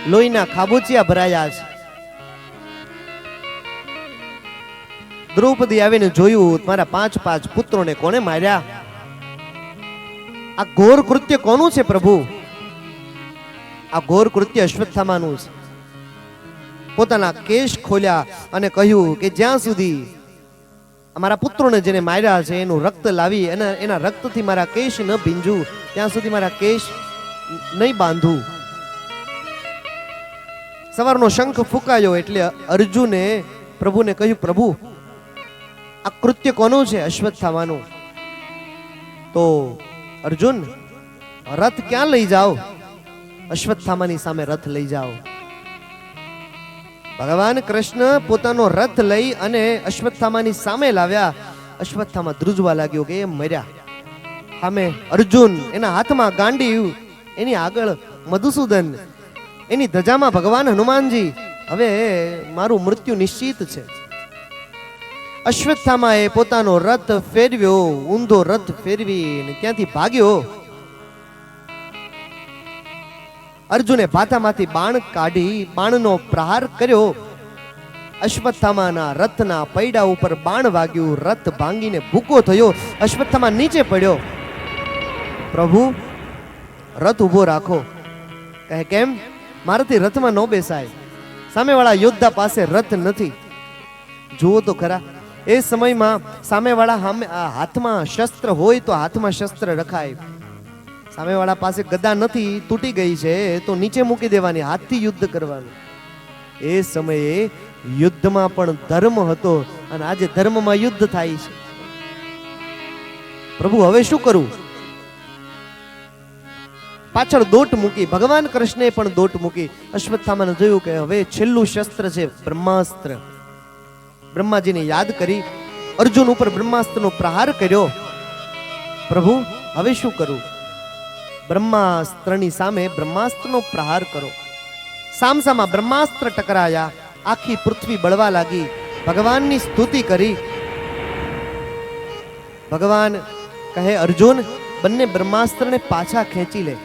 લોહીના ખાબોચિયા ભરાયા છે. દ્રૌપદી આવીને જોયું, મારા 5 પુત્રોને કોને માર્યા? આ ઘોર કૃત્ય કોનું છે પ્રભુ? આ ઘોર કૃત્ય અશ્વત્થામાનું છે. પોતાના કેશ ખોલ્યા અને કહ્યું કે જ્યાં સુધી અમારા પુત્રોને જેને માર્યા છે એનું રક્ત લાવી એના રક્તથી મારા કેશ ન ભીંજું ત્યાં સુધી મારા કેશ નહીં બાંધું. સવારનો શંખ ફૂંકાયો એટલે અર્જુને પ્રભુને કહ્યું, પ્રભુ આ કૃત્ય કોનું છે? અશ્વત્થામાનું. તો અર્જુન, રથ ક્યાં લઈ જાઓ? અશ્વત્થામાની સામે રથ લઈ જાઓ. ભગવાન કૃષ્ણ પોતાનો રથ લઈ અને અશ્વત્થામાની સામે લાવ્યા. અશ્વત્થામા ધ્રુજવા લાગ્યો કે એમ મર્યા. સામે અર્જુન, એના હાથમાં ગાંડીવ, એની આગળ મધુસૂદન, એની ધજામાં ભગવાન હનુમાનજી. હવે મારું મૃત્યુ નિશ્ચિત છે. અશ્વત્થામાએ પોતાનો રથ ફેરવ્યો, ઊંધો રથ ફેરવી ત્યાંથી ભાગ્યો. અર્જુને ભાથામાંથી બાણ કાઢી બાણનો પ્રહાર કર્યો. અશ્વત્થામાના રથના પૈડા ઉપર બાણ વાગ્યું. રથ ભાંગીને ભૂકો થયો. અશ્વત્થામા નીચે પડ્યો. પ્રભુ, રથ ઉભો રાખો. કહે, કેમ? મારાથી રથમાં ન બેસાય. સામેવાળા યોદ્ધા પાસે રથ નથી. જુઓ તો ખરા, એ સમયમાં સામેવાળા હાથમાં શસ્ત્ર હોય તો હાથમાં શસ્ત્ર રખાય. સામેવાળા પાસે ગદા નથી, તૂટી ગઈ છે, તો નીચે મૂકી દેવાની, હાથથી યુદ્ધ કરવાનું. એ સમયે યુદ્ધમાં પણ ધર્મ હતો અને આજે ધર્મમાં યુદ્ધ થાય છે. પ્રભુ, હવે શું કરું? પાછળ દોટ મૂકી. ભગવાન કૃષ્ણે પણ દોટ મૂકી. અશ્વત્થામાને જોયું કે હવે છેલ્લું શસ્ત્ર છે બ્રહ્માસ્ત્ર. બ્રહ્માજીને યાદ કરી અર્જુન ઉપર બ્રહ્માસ્ત્રનો પ્રહાર કર્યો. પ્રભુ, હવે શું કરું? બ્રહ્માસ્ત્રની સામે બ્રહ્માસ્ત્રનો પ્રહાર કરો. સામસામા બ્રહ્માસ્ત્ર ટકરાયા. આખી પૃથ્વી બળવા લાગી. ભગવાનની સ્તુતિ કરી. ભગવાન કહે, અર્જુન, બંને બ્રહ્માસ્ત્રને પાછા ખેંચી લે.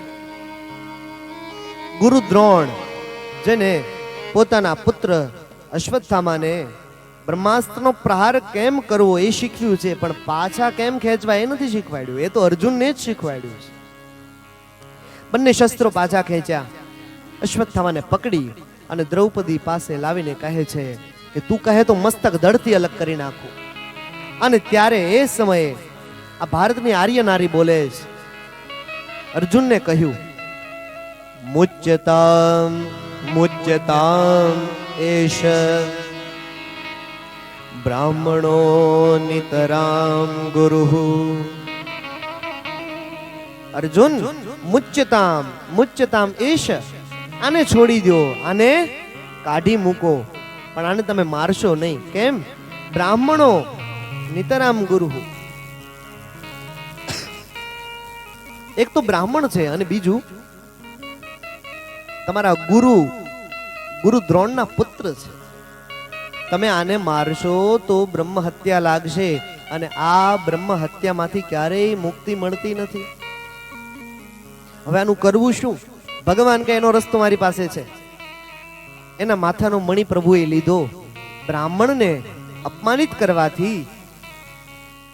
ગુરુ દ્રોણ, જેને પોતાના પુત્ર અશ્વત્થામાને બ્રહ્માસ્ત્રનો પ્રહાર કેમ કરવો એ શીખ્યું છે, પણ પાછા કેમ ખેંચવા એ નથી શીખવાડ્યું. એ તો અર્જુનને જ શીખવાડ્યું છે. બંને શસ્ત્રો પાછા ખેંચ્યા. અશ્વત્થામાને પકડી અને દ્રૌપદી પાસે લાવીને કહે છે કે તું કહે તો મસ્તક ધડથી અલગ કરી નાખું. અને ત્યારે એ સમયે આ ભારતની આર્ય નારી બોલે છે. અર્જુનને કહ્યું, મુચ્યતામ મુચ્યતામ એષ બ્રાહ્મણો નિતરામ ગુરુઃ. અર્જુન, મુચ્યતામ મુચ્યતામ એષ, આને છોડી દો, આને કાઢી મૂકો, પણ આને તમે મારશો નહીં. કેમ? બ્રાહ્મણો નિતરામ ગુરુ. એક તો બ્રાહ્મણ છે અને બીજું તમારા ગુરુ દ્રોણના પુત્ર છે. તમે આને મારશો તો બ્રહ્મ હત્યા લાગશે અને આ બ્રહ્મ હત્યામાંથી ક્યારેય મુક્તિ મળતી નથી. હવે આનું કરવું શું? ભગવાન કે એનો રસ્તો મારી પાસે છે. એના માથાનો મણિ પ્રભુએ લીધો. બ્રાહ્મણને અપમાનિત કરવાથી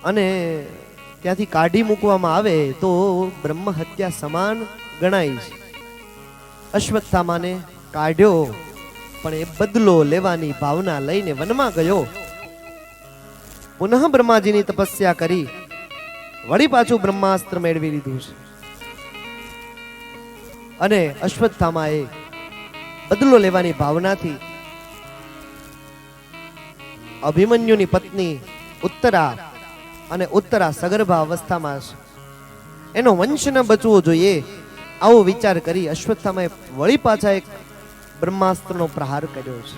અને ત્યાંથી કાઢી મૂકવામાં આવે તો બ્રહ્મ હત્યા સમાન ગણાય છે. અશ્વત્થામાને કાઢ્યો, પણ એ બદલો લેવાની ભાવના લઈને વનમાં ગયો. પુનઃ બ્રહ્માજીની તપસ્યા કરી વળી પાછું બ્રહ્માસ્ત્ર મેળવી લીધું છે. અને અશ્વત્થામાએ બદલો લેવાની ભાવનાથી અભિમન્યુની પત્ની ઉત્તરા સગર્ભા અવસ્થામાં છે. એનો વંશ ન બચવો જોઈએ આવો વિચાર કરી અશ્વત્થામાએ વળી પાછા એક બ્રહ્માસ્ત્રનો પ્રહાર કર્યો છે.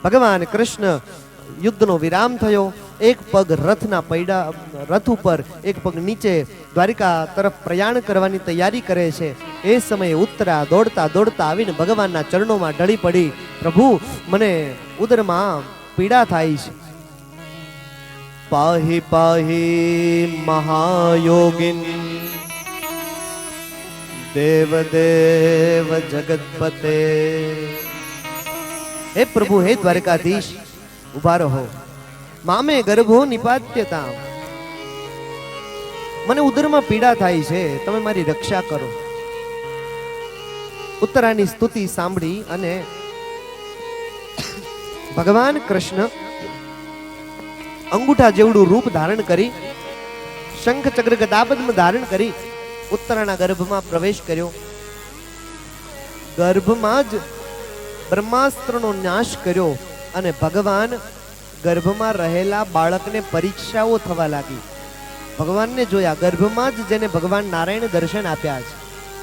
ભગવાન કૃષ્ણ યુદ્ધનો વિરામ થયો. એક પગ રથ ઉપર, એક પગ નીચે દ્વારિકા તરફ પ્રયાણ કરવાની તૈયારી કરે છે. એ સમયે ઉત્તરા દોડતા દોડતા આવીને ભગવાનના ચરણોમાં ઢળી પડી. પ્રભુ, મને ઉદરમાં પીડા થાય છે. પાહી પાહી મહાયોગિન દેવ દેવ જગતપતે. હે પ્રભુ, હે દ્વારકાધીશ, ઉભા રહો. મામે ગર્ભો નિપાત્યતા, મને ઉદરમાં પીડા થાય છે, તમે મારી રક્ષા કરો. ઉત્તરાની સ્તુતિ સાંભળી અને ભગવાન કૃષ્ણ અંગૂઠા જેવડું રૂપ ધારણ કરી, શંખ ચક્ર ગદાપદ્મ ધારણ કરી ઉત્તરાના ગર્ભમાં પ્રવેશ કર્યો. ગર્ભમાં જ બ્રહ્માસ્ત્રનો નાશ કર્યો અને ભગવાન ગર્ભમાં રહેલા બાળકને પરીક્ષાઓ થવા લાગી. ભગવાનને જોયા, ગર્ભમાં જ જેને ભગવાન નારાયણ દર્શન આપ્યા છે,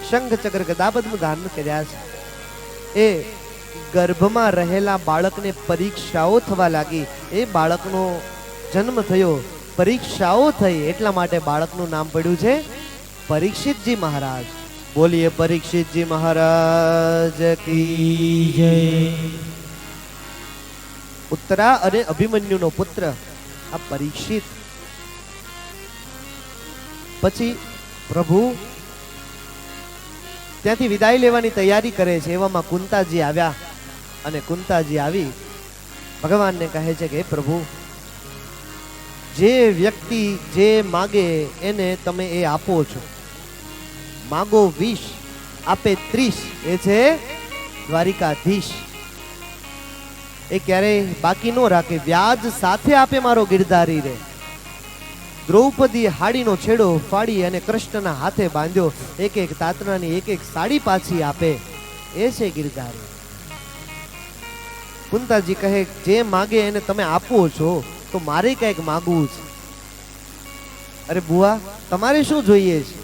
શંખ ચક્ર ગદાપદ્મ ધારણ કર્યા છે, એ ગર્ભમાં રહેલા બાળકને પરીક્ષાઓ થવા લાગી. એ બાળકનો જન્મ થયો, પરીક્ષાઓ થઈ, એટલા માટે બાળકનું નામ પડ્યું છે પરીક્ષિતજી મહારાજ. બોલીએ પરીક્ષિતજી મહારાજ કી જય. ઉત્તરા અને અભિમન્યુનો પુત્ર આ પરીક્ષિત. પછી પ્રભુ ત્યાંથી વિદાય લેવાની તૈયારી કરે છે, એવામાં કુંતાજી આવ્યા અને કુંતાજી આવી ભગવાનને કહે છે કે પ્રભુ, જે વ્યક્તિ જે માગે એને તમે એ આપો છો. માગો 20 આપે 30, એ છે દ્વારિકાધીશ. એ ક્યારેય બાકી નો રાખે, વ્યાજ સાથે આપે મારો ગિરધારી રે. દ્રૌપદી હાડીનો છેડો ફાડી અને કૃષ્ણના હાથે બાંધ્યો, એક એક તાતણાની એક એક સાડી પાછી આપે, એ છે ગિરધારી. કુંતાજી કહે, જે માગે એને તમે આપો છો, તો મારે કઈક માગવું છે. અરે બુઆ, તમારે શું જોઈએ છે?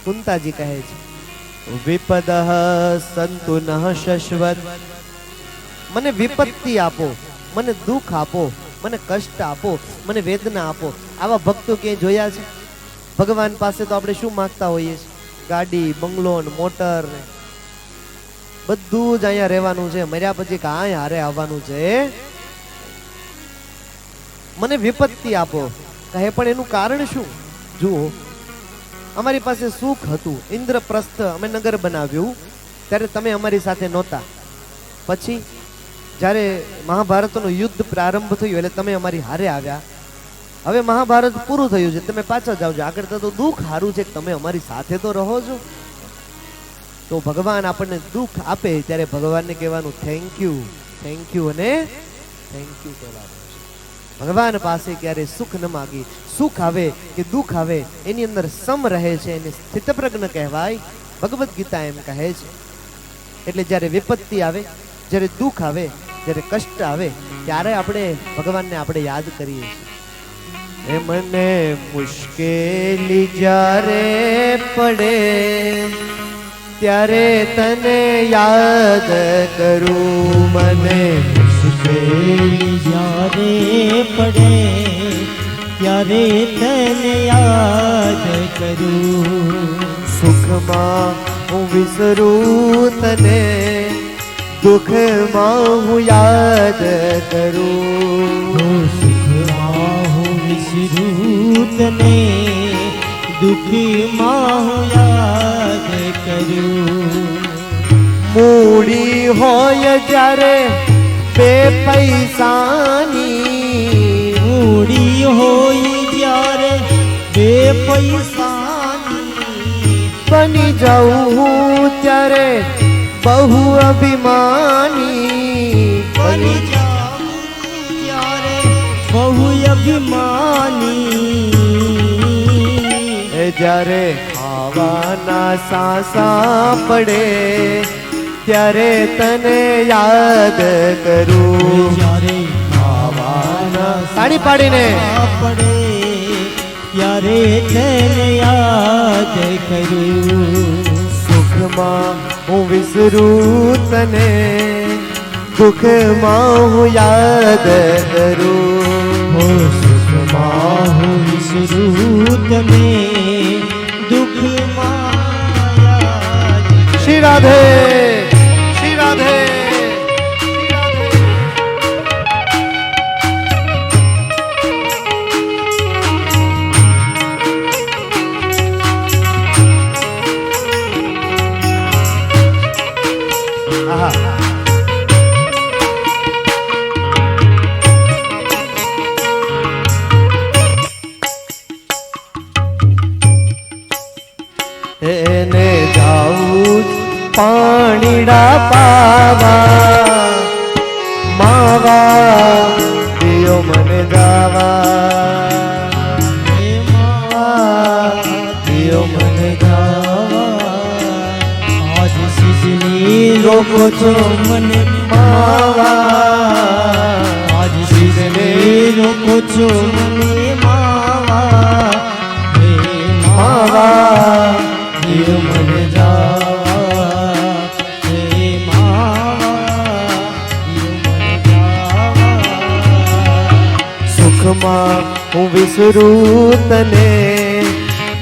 કુંતાજી કહે છે, વિપદઃ સંતુ નઃ શશ્વત, મને વિપત્તિ આપો, મને દુઃખ આપો, મને કષ્ટ આપો, મને વેદના આપો. આવા ભક્તો ક્યાંય જોયા છે? ભગવાન પાસે તો આપણે શું માંગતા હોઈએ છીએ? ગાડી, બંગલો, મોટર, બધું જ અહીંયા રહેવાનું છે, મર્યા પછી કાંઈ હારે આવવાનું છે. મને વિપત્તિ આપો કહે, પણ એનું કારણ શું? જુઓ, અમારી પાસે સુખ હતું, ઇન્દ્રપ્રસ્થ અમે નગર બનાવ્યું, ત્યારે તમે અમારી સાથે નહોતા. પછી જ્યારે મહાભારતનું યુદ્ધ પ્રારંભ થયું એટલે તમે અમારી હારે આવ્યા. હવે મહાભારત પૂરું થયું છે, તમે પાછા જાઓ છો. આગળ તો દુઃખ સારું છે કે તમે અમારી સાથે તો રહો છો. તો ભગવાન આપણને દુઃખ આપે ત્યારે ભગવાનને કહેવાનું થેન્ક યુ અને થેન્ક યુ કહેવાનું. ભગવાન પાસે ક્યારે સુખ ન માગી. સુખ આવે કે દુઃખ આવે એની અંદર સમ રહે છે, એને સ્થિતપ્રજ્ઞ કહેવાય. ભગવદ્ ગીતા એમ કહે છે. એટલે જ્યારે વિપત્તિ આવે, જ્યારે દુઃખ આવે, જ્યારે કષ્ટ આવે, ત્યારે આપણે ભગવાનને આપણે યાદ કરીએ છીએ. મને મુશ્કેલી જ્યારે પડે ત્યારે તને યાદ કરું. મને મુશ્કેલી જ્યારે પડે ત્યારે તને યાદ કરું. સુખમાં હું વિસરું તને, દુઃખમાં હું યાદ કરું. સુખમાં હું વિસરું તને, દુઃખમાં હું યાદ કરું. મૂડી હોય જ્યારે બે પૈસાની, મૂડી હોય જ્યારે બે પૈસાની, બની જાઉં ત્યારે બહુ અભિમાની. બની જાઉં ત્યારે બહુ અભિમાની. જ્યારે ખાવાના સાસા પડે ત્યારે તને યાદ કરું. જ્યારે ખાવાના તાળી પાડીને પડે ત્યારે તને યાદ કરું. સુખમાં હું વિસરું તને, દુઃખમાં હું યાદ કરું. સુખમાં હું વિસરું તને, દુઃખમાં યાદ. શ્રી રાધે, શ્રી રાધે. એને જાઉં પાણીડા પાવા માવા દિયો મને જાવા હે માવા દિયો મને ગાવા આજ સિજની રોકો છો મને માવા આજ સિજની રોકો છો મને માવા હે માવા દિયો મને જાવા હે માવા દિયો મને જાવા સુખમાં હું વિસરું તને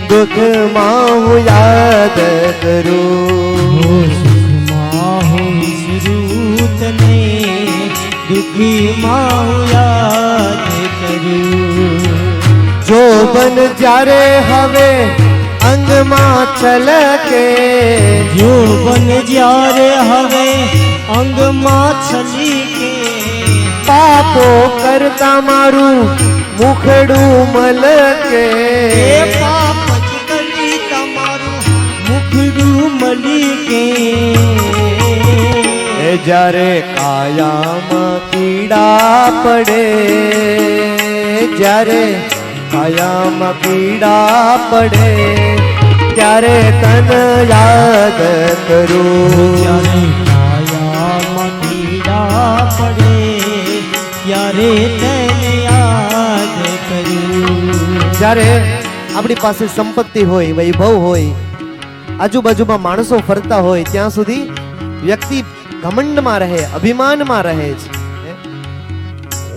દુઃખમાં હું યાદ કરું સુખમાં હું વિસરું તને દુઃખીમાં હું યાદ કરું જોબન જ્યારે હવે અંગમાં છલકે જોબન જ્યારે હવે અંગમાં છલીકે પાપો કરતા મારું મુખડું મલકે એ પાપ જ કરી તમારું મુખડું મલીકે એ જ્યારે કાયામાં પીડા પડે જ્યારે કાયામાં પીડા પડે ત્યારે તન યાદ કરું જ્યારે કાયામાં પીડા પડે ત્યારે તને યાદ કરું જ્યારે આપણી પાસે સંપત્તિ હોય વૈભવ હોય આજુબાજુમાં માણસો ફરતા હોય ત્યાં સુધી વ્યક્તિ ઘમંડમાં રહે અભિમાનમાં રહે છે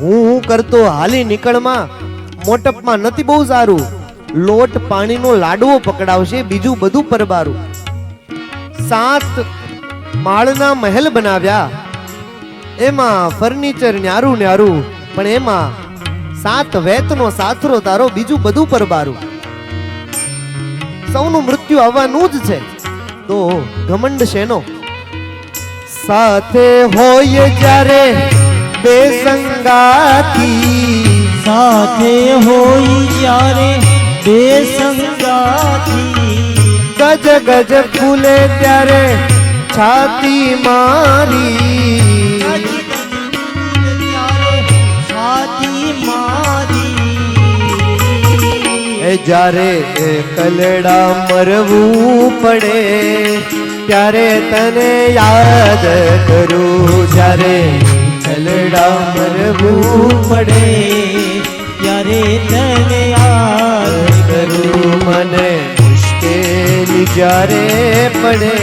હું કરતો હાલી નીકળમાં મોટપમાં નથી બહુ સારું લોટ પાણીનો લાડવો પકડાવશે બીજું બધું પરબારું 7 માળના મહેલ બનાવ્યા એમાં ફર્નિચર ન્યારું ન્યારું પણ એમાં 7 વેતનો સાથરો તારો બીજું બધું પરબારું સૌનું મૃત્યુ આવવાનું જ છે તો ઘમંડ શેનો સાથે હોય જ્યારે બે સંગાતી સાથે હોય જ્યારે બે સંગાથી ગજ ગજ ફૂલે ત્યારે છાતી મારી છાતી મારી એ જ્યારે કલડા મરવું પડે ત્યારે તને યાદ કરું જ્યારે કલડા મરવું પડે ત્યારે તને યાદ કરું મને મુશ્કેલી જ્યારે પડે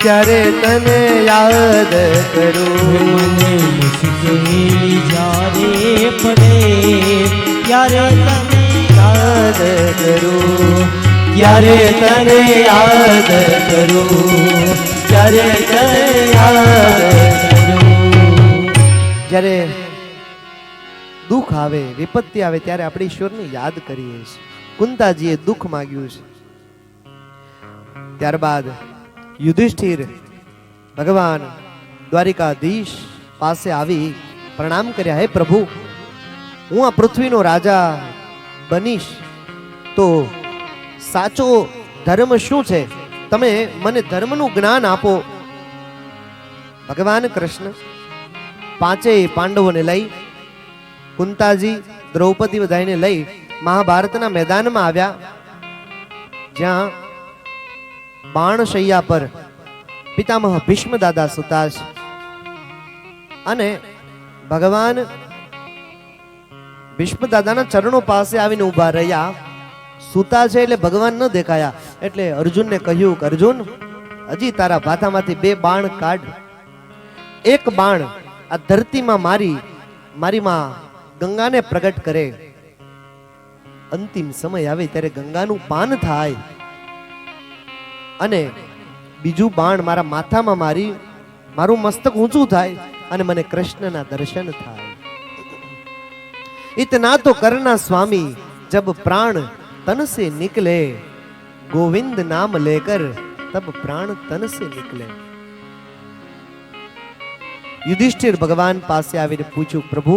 ત્યારે તને યાદ કરું મને મુશ્કેલી જ્યારે પડે ત્યારે તને યાદ કરું ત્યારે તને યાદ કરું ત્યારે તને યાદ કરું જ્યારે દુઃખ આવે વિપત્તિ આવે ત્યારે આપણે ઈશ્વરને યાદ કરીએ છીએ કુંતાજીએ દુઃખ માંગ્યું છે ત્યારબાદ યુધિષ્ઠિર ભગવાન દ્વારિકાધીશ પાસે આવી પ્રણામ કર્યા હે પ્રભુ હું આ પૃથ્વીનો રાજા બનીશ તો સાચો ધર્મ શું છે તમે મને ધર્મનું જ્ઞાન આપો ભગવાન કૃષ્ણ 5 પાંડવોને લઈ કુંતાજી દ્રૌપદી બધાને લઈ મહાભારતના મેદાનમાં આવ્યા જ્યાં બાણશૈયા પર પિતામહ ભીષ્મ દાદા સુતા છે અને ભગવાન ભીષ્મ દાદાના ચરણો પાસે આવીને ઊભા રહ્યા સુતા છે એટલે ભગવાન ન દેખાયા એટલે અર્જુનને કહ્યું કે અર્જુન હજી તારા ભાથામાંથી 2 બાણ કાઢ એક બાણ આ ધરતીમાં મારી માં ગંગાને પ્રગટ કરે અંતિમ સમય આવે ત્યારે ગંગાનું પાન થાય અને બીજું બાણ મારા માથામાં મારું મસ્તક ઊંચું થાય અને મને કૃષ્ણના દર્શન થાય इतना तो करना स्वामी जब प्राण तन से निकले गोविंद नाम लेकर तब प्राण तन से निकले યુધિષ્ઠિર ભગવાન પાસે આવીને પૂછ્યું, પ્રભુ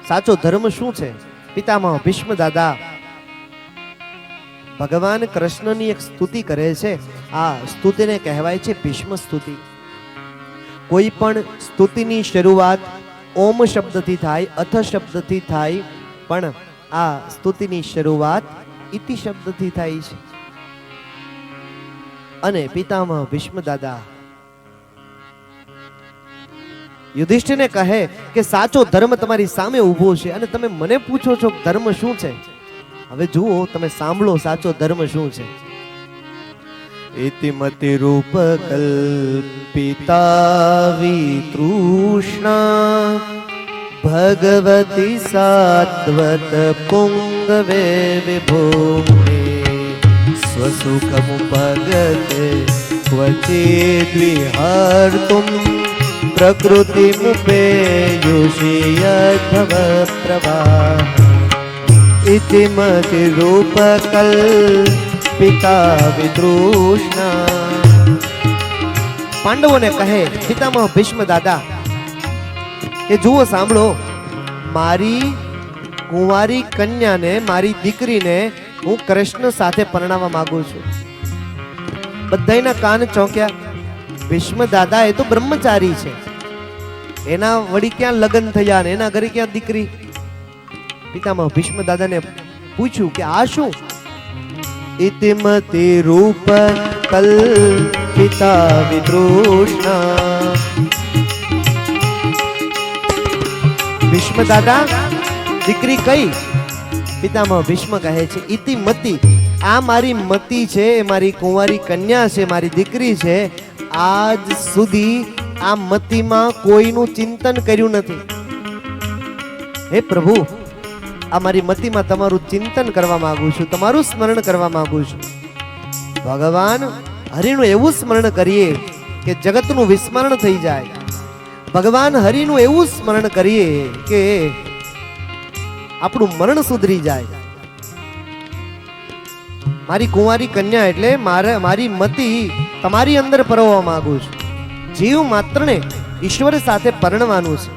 સાચો ધર્મ શું છે? પિતામહ ભીષ્મ દાદા ભગવાન કૃષ્ણની એક સ્તુતિ કરે છે. આ સ્તુતિને કહેવાય છે ભીષ્મ સ્તુતિ. કોઈ પણ સ્તુતિની શરૂઆત ઓમ શબ્દથી થાય, અથ શબ્દથી થાય, પણ આ સ્તુતિની શરૂઆત ઇતિ શબ્દથી થાય છે. અને પિતામહ ભીષ્મ દાદા યુધિષ્ઠિરને કહે કે સાચો ધર્મ તમારી સામે ઊભો છે અને તમે મને પૂછો છો ધર્મ શું છે? હવે જુઓ, તમે સાંભળો સાચો ધર્મ શું છે. ઇતિમતિ રૂપ કલ્પિતા વિતૃષ્ણા ભગવતી સાત્વત પુંગવે વિભૂમિ સ્વસુખમુપગતે ક્વચિદ વિહર્તુમ પ્રકૃતિમુપેયુષિયદ્ભવ પ્રવાહ ઇતિમતિ રૂપ કલ્પિતા વિતૃષ્ણા. પાંડવોને કહે પિતામહ ભીષ્મ દાદા કે જુઓ, સાંભળો, મારી કુંવારી કન્યાને, મારી દીકરીને હું કૃષ્ણ સાથે પરણાવવા માંગુ છું. બધાયના કાન ચોંક્યા. ભીષ્મ દાદા એ તો બ્રહ્મચારી છે, એના વળી ક્યાં લગ્ન થયા ને એના ઘરે ક્યાં દીકરી? પિતામહ ભીષ્મ દાદાને પૂછ્યું કે આ શું? ઇતિમતિ રૂપ કલ્પિતા વિતૃષ્ણા. ભીષ્મ દાદા દીકરી કઈ? પિતામહ ભીષ્મ કહે છે ઇતિમતિ, આ મારી મતિ છે, મારી કુંવારી કન્યા છે, મારી દીકરી છે. આજ સુધી આ મતિમાં કોઈનું ચિંતન કર્યું નથી. હે પ્રભુ, આ મારી મતિમાં તમારું ચિંતન કરવા માંગુ છું, તમારું સ્મરણ કરવા માંગુ છું. ભગવાન હરિનું એવું સ્મરણ કરીએ કે જગતનું વિસ્મરણ થઈ જાય. ભગવાન હરિનું એવું સ્મરણ કરીએ કે આપણું મરણ સુધરી જાય. મારી કુંવારી કન્યા એટલે મારી મતિ તમારી અંદર પરવવા માંગુ છું. જીવ માત્રને ઈશ્વર સાથે પરણવાનું છે.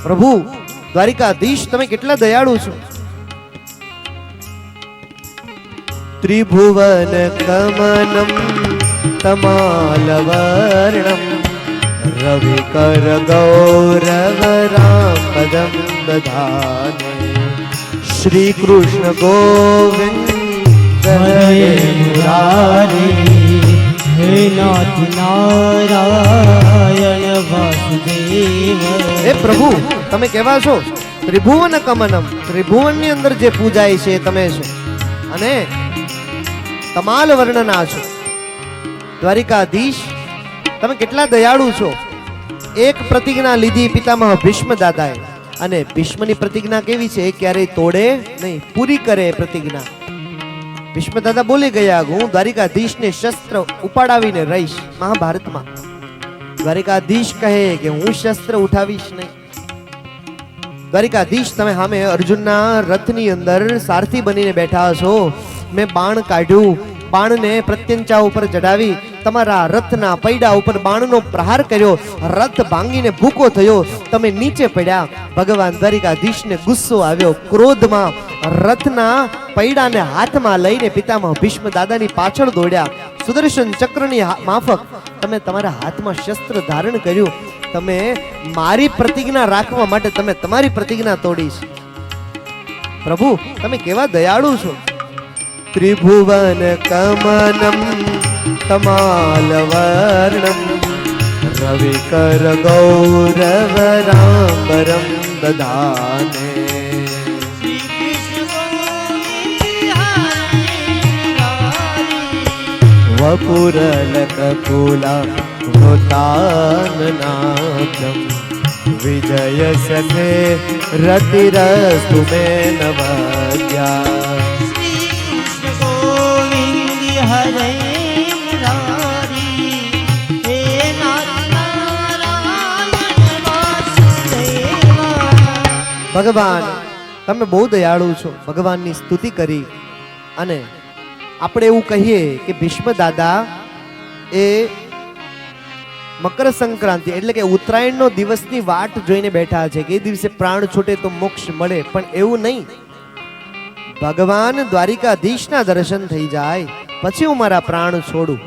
પ્રભુ દ્વારિકાધીશ, તમે કેટલા દયાળુ છો. ત્રિભુવન કમનમ તમાલવર્ણમ રવિકર ગૌરવ રામપદમ દધાને શ્રી કૃષ્ણ ગોવિંદ હરે મુરારી હે નાથ નારાયણ વાસુદેવ. હે પ્રભુ, તમે કેવા છો? ત્રિભુવન કમનમ, ત્રિભુવનની અંદર જે પૂજાય છે એ તમે છો, અને તમાલ વર્ણના છો. દ્વારિકાધીશ, તમે કેટલા દયાળુ છો. એક પ્રતિજ્ઞા લીધી પિતામહ ભીષ્મ દાદાએ, અને ભીષ્મની પ્રતિજ્ઞા કેવી છે? ક્યારેય તોડે નહીં, પૂરી કરે પ્રતિજ્ઞા. ભીષ્મ દાદા બોલી ગયા, હું દ્વારિકાધીશને શસ્ત્ર ઉપાડાવીને રહીશ. મહાભારતમાં દ્વારિકાધીશ કહે કે હું શસ્ત્ર ઉઠાવીશ નહીં. દ્વારિકાધીશ, તમે સામે અર્જુનના રથની અંદર સારથી બનીને બેઠા છો. મેં બાણ કાઢ્યું, બાણને પ્રત્યંચા ઉપર ચડાવી તમારા રથના પૈડા ઉપર બાણનો પ્રહાર કર્યો. રથ ભાંગીને ભૂકો થયો, તમે નીચે પડ્યા. ભગવાન દ્વારિકાધીશને ગુસ્સો આવ્યો. ક્રોધમાં રથના પૈડાને હાથમાં લઈને પિતામહ ભીષ્મ દાદાની પાછળ દોડ્યા. સુદર્શન ચક્રની માફક તમે તમારા હાથમાં શસ્ત્ર ધારણ કર્યું. તમે મારી પ્રતિજ્ઞા રાખવા માટે તમે તમારી પ્રતિજ્ઞા તોડી છે. પ્રભુ, તમે કેવા દયાળુ છો. ત્રિભુવન કમનમ તમાલવર્ણમ રવિકર ગૌરવ રામપરમ દધાને વપુરલકકુલા વૃતાનનાથમ વિજય સખે રતિરસ્તુ મે નવદ્યા. હરે મુરારી હે નાથ નારાયણ વાસુદેવ. ભગવાન, તમે બહુ દયાળુ છો. ભગવાનની સ્તુતિ કરી, અને આપણે એવું કહીએ કે ભીષ્મ દાદા એ મકર સંક્રાંતિ એટલે કે ઉત્તરાયણનો દિવસની વાટ જોઈને બેઠા છે કે એ દિવસે પ્રાણ છૂટે તો મોક્ષ મળે, પણ એવું નહીં. ભગવાન દ્વારિકાધીશના દર્શન થઈ જાય પછી હું મારા પ્રાણ છોડું.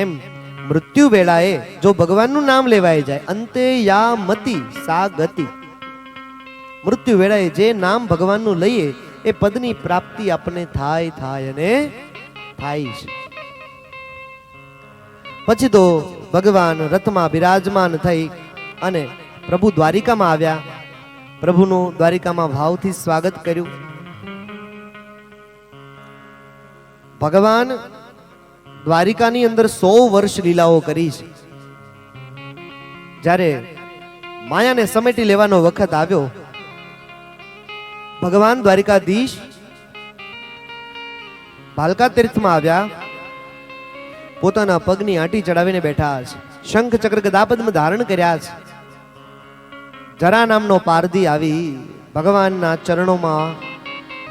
એમ મૃત્યુ વેળાએ જો ભગવાનનું નામ લેવાય જાય, અંતે યા મતિ સા ગતિ. મૃત્યુ વેળાએ જે નામ ભગવાનનું લઈએ એ પદની પ્રાપ્તિ આપણને થાય અને થાય છે. પછી તો ભગવાન રથમાં બિરાજમાન થઈ અને પ્રભુ દ્વારિકામાં આવ્યા. પ્રભુનું દ્વારિકામાં ભાવથી સ્વાગત કર્યું. ભગવાન દ્વારિકાની અંદર 100 વર્ષ લીલાઓ કરી છે. જ્યારે માયાને સમેટી લેવાનો વખત આવ્યો, ભગવાન દ્વારિકાધીશ ભાલકા તીર્થમાં આવ્યા. પોતાના પગની આંટી ચડાવીને બેઠા છે. શંખ ચક્ર ગદા પદ્મ ધારણ કર્યા છે. જરા નામનો પારધી આવી ભગવાનના ચરણોમાં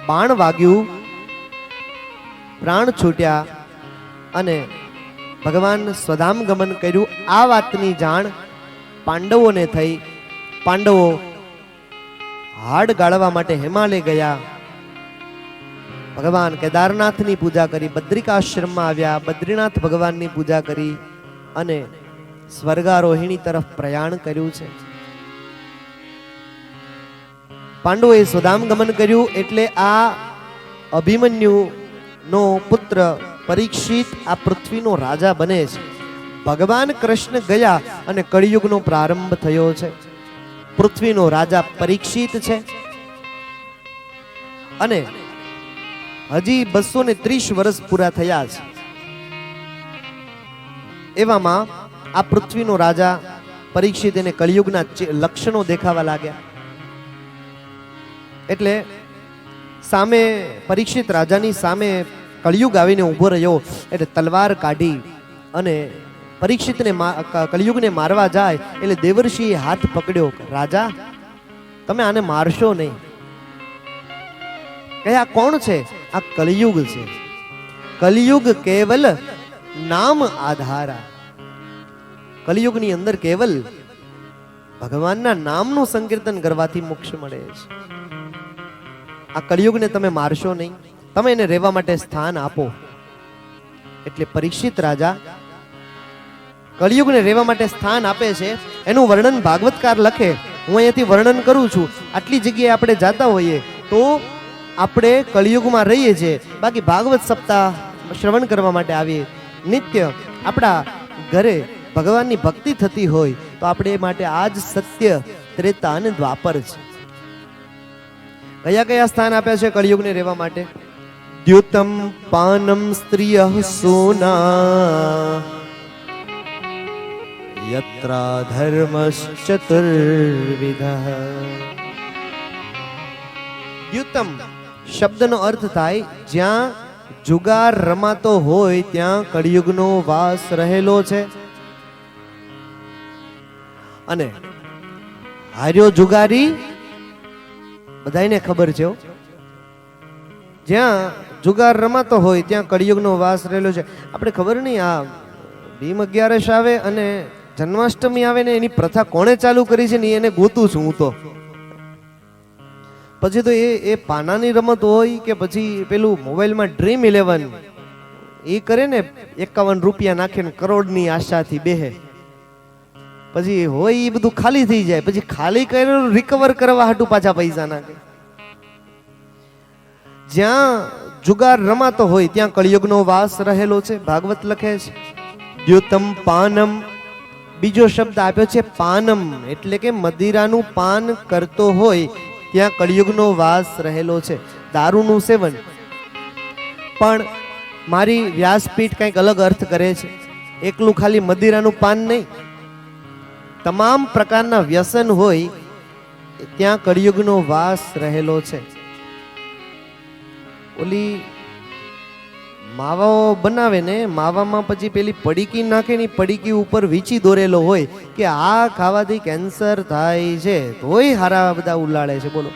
બાણ વાગ્યું, પ્રાણ છૂટ્યા અને ભગવાન સ્વધામ ગમન કર્યું. આ વાતની જાણ પાંડવોને થઈ. પાંડવો હાડ ગાળવા માટે હિમાલય ગયા. ભગવાન કેદારનાથની પૂજા કરી, બદ્રિકાશ્રમમાં આવ્યા, બદ્રીનાથ ભગવાનની પૂજા કરી અને સ્વર્ગારોહિણી તરફ પ્રયાણ કર્યું છે. પાંડવોએ સ્વધામ ગમન કર્યું એટલે આ અભિમન્યુ નો પુત્ર પરીક્ષિત આ પૃથ્વીનો રાજા બને છે. ભગવાન કૃષ્ણ ગયા અને કળિયુગનો પ્રારંભ થયો છે. પૃથ્વીનો રાજા પરીક્ષિત છે અને હજી 230 વર્ષ પૂરા થયા છે. એવામાં આ પૃથ્વીનો રાજા પરીક્ષિત એને કળિયુગના લક્ષણો દેખાવા લાગ્યા. એટલે સામે પરીક્ષિત રાજાની સામે કળિયુગ આવીને ઊભો રહ્યો એટલે તલવાર કાઢી અને પરીક્ષિતને કળિયુગને મારવા જાય એટલે દેવર્ષિએ હાથ પકડ્યો. રાજા, તમે આને મારશો નહીં. કહે આ કોણ છે? આ કલિયુગ છે. કલિયુગ કેવલ નામ આધારા. કલિયુગની અંદર કેવલ ભગવાનના નામનું સંકીર્તન કરવાથી મોક્ષ મળે છે. આ કલિયુગને તમે મારશો નહીં, તમે એને રહેવા માટે સ્થાન આપો. એટલે પરીક્ષિત રાજા કલિયુગને રહેવા માટે સ્થાન આપે છે. એનું વર્ણન ભાગવતકાર લખે, હું અહીંયાથી વર્ણન કરું છું. આટલી જગ્યાએ આપણે જાતા હોઈએ તો આપણે કલિયુગમાં રહીએ છીએ, બાકી ભાગવત સપ્તાહ શ્રવણ કરવા માટે આવીએ. નિત્ય આપણા ઘરે ભગવાનની ભક્તિ થતી હોય તો આપણે એ માટે આજ સત્ય, ત્રેતા અને દ્વાપર છે. કયા કયા સ્થાન આપ્યા છે કળિયુગને રહેવા માટે? દ્યુતમ પાનમ સ્ત્રિય સોના યત્રા ધર્મશ્ચતુર્વિધ. દ્યુતમ શબ્દનો અર્થ થાય જ્યાં જુગાર રમાતો હોય ત્યાં કળિયુગનો વાસ રહેલો છે. અને હાર્યો જુગારી બધાને ખબર છે, જ્યાં જુગાર રમાતો હોય ત્યાં કળિયુગનો વાસ રહેલો છે. આપણે ખબર નહીં, આ ભીમ 11 આવે અને જન્માષ્ટમી આવે ને એની પ્રથા કોણે ચાલુ કરી છે ને એને ગોતું છું હું તો. પછી તો એ પાનાની રમત હોય કે પછી પેલું મોબાઈલમાં ડ્રીમ 11 એ કરે ને 51 રૂપિયા નાખીને કરોડની આશાથી બેહે, પછી હોય એ બધું ખાલી થઈ જાય, પછી ખાલી કરેલું રિકવર કરવા હાટું પાછા પૈસા નાખે. જ્યાં જુગાર રમાતો હોય ત્યાં કળિયુગનો વાસ રહેલો છે. ભાગવત લખે છે દ્યુતમ પાનમ. બીજો શબ્દ આપ્યો છે પાનમ, એટલે કે મદિરાનું પાન કરતો હોય ત્યાં કળિયુગનો વાસ રહેલો છે. દારૂનું સેવન. પણ મારી વ્યાસપીઠ કંઈક અલગ અર્થ કરે છે. એકલું ખાલી મદિરાનું પાન નહીં, તમામ પ્રકારના વ્યસન હોય ત્યાં કળિયુગનો વાસ રહેલો છે. ઓલી માવાઓ બનાવે ને, માવામાં પછી પેલી પડીકી નાખે ને, પડીકી ઉપર વીંચી દોરેલો હોય કે આ ખાવાથી કેન્સર થાય છે, તોય હારા બધા ઉલાળે છે. બોલો.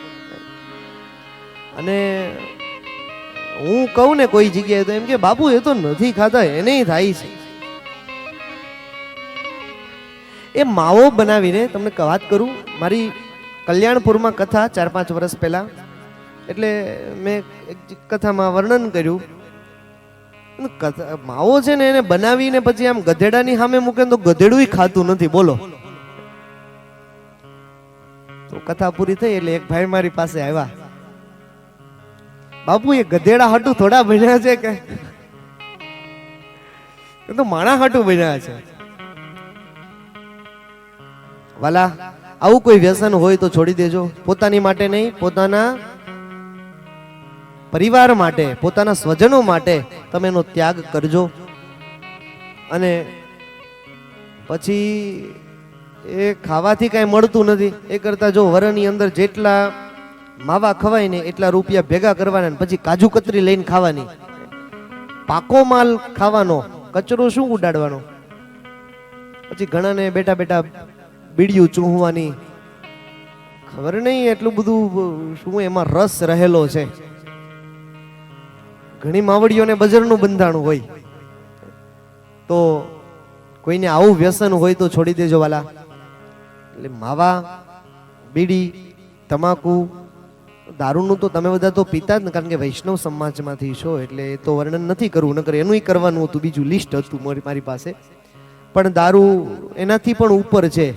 અને હું કહું ને કોઈ જગ્યાએ તો એમ કે બાપુ એ તો નથી ખાતા, એને થાય છે. એ માવો બનાવીને તમને વાત કરું, મારી કલ્યાણપુરમાં કથા 4-5 વર્ષ પહેલા, એટલે મેં એક કથામાં વર્ણન કર્યું. માવો છે ને એને બનાવીને પછી આમ ગધેડાની સામે મૂકે તો ગધેડું ખાતું નથી. બોલો. તો કથા પૂરી થઈ એટલે એક ભાઈ મારી પાસે આવ્યા. બાપુ એ ગધેડા હાટું થોડા બન્યા છે કે? એ તો માણા હાટું બન્યા છે. વાલા, આવું કોઈ વ્યસન હોય તો છોડી દેજો. પોતાની માટે નહીં, પોતાના પરિવાર માટે, પોતાના સ્વજનો માટે તમે એનો ત્યાગ કરજો. અને પછી એ ખાવાથી કાંઈ મળતું નથી. એ કરતા જો વરની અંદર જેટલા માવા ખવાય ને એટલા રૂપિયા ભેગા કરવાના ને પછી કાજુ કતરી લઈને ખાવાની. પાકો માલ ખાવાનો, કચરો શું ઉડાડવાનો. પછી ઘણાને બેઠા બેઠા બીડિયું ચૂહવાની, ખબર નહીં એટલું બધું શું એમાં રસ રહેલો છે. ઘણી માવડીઓને બજરનું બંધાણું હોય. તો કોઈને આવું વ્યસન હોય તો છોડી દેજો વાલા. એટલે માવા, બીડી, તમાકુ, દારૂનું તો તમે બધા તો પીતા જ ને, કારણ કે વૈષ્ણવ સમાજમાંથી છો એટલે એ તો વર્ણન નથી કરવું, નકર એનું કરવાનું હતું, બીજું લિસ્ટ હતું મારી પાસે. પણ દારૂ એનાથી પણ ઉપર છે.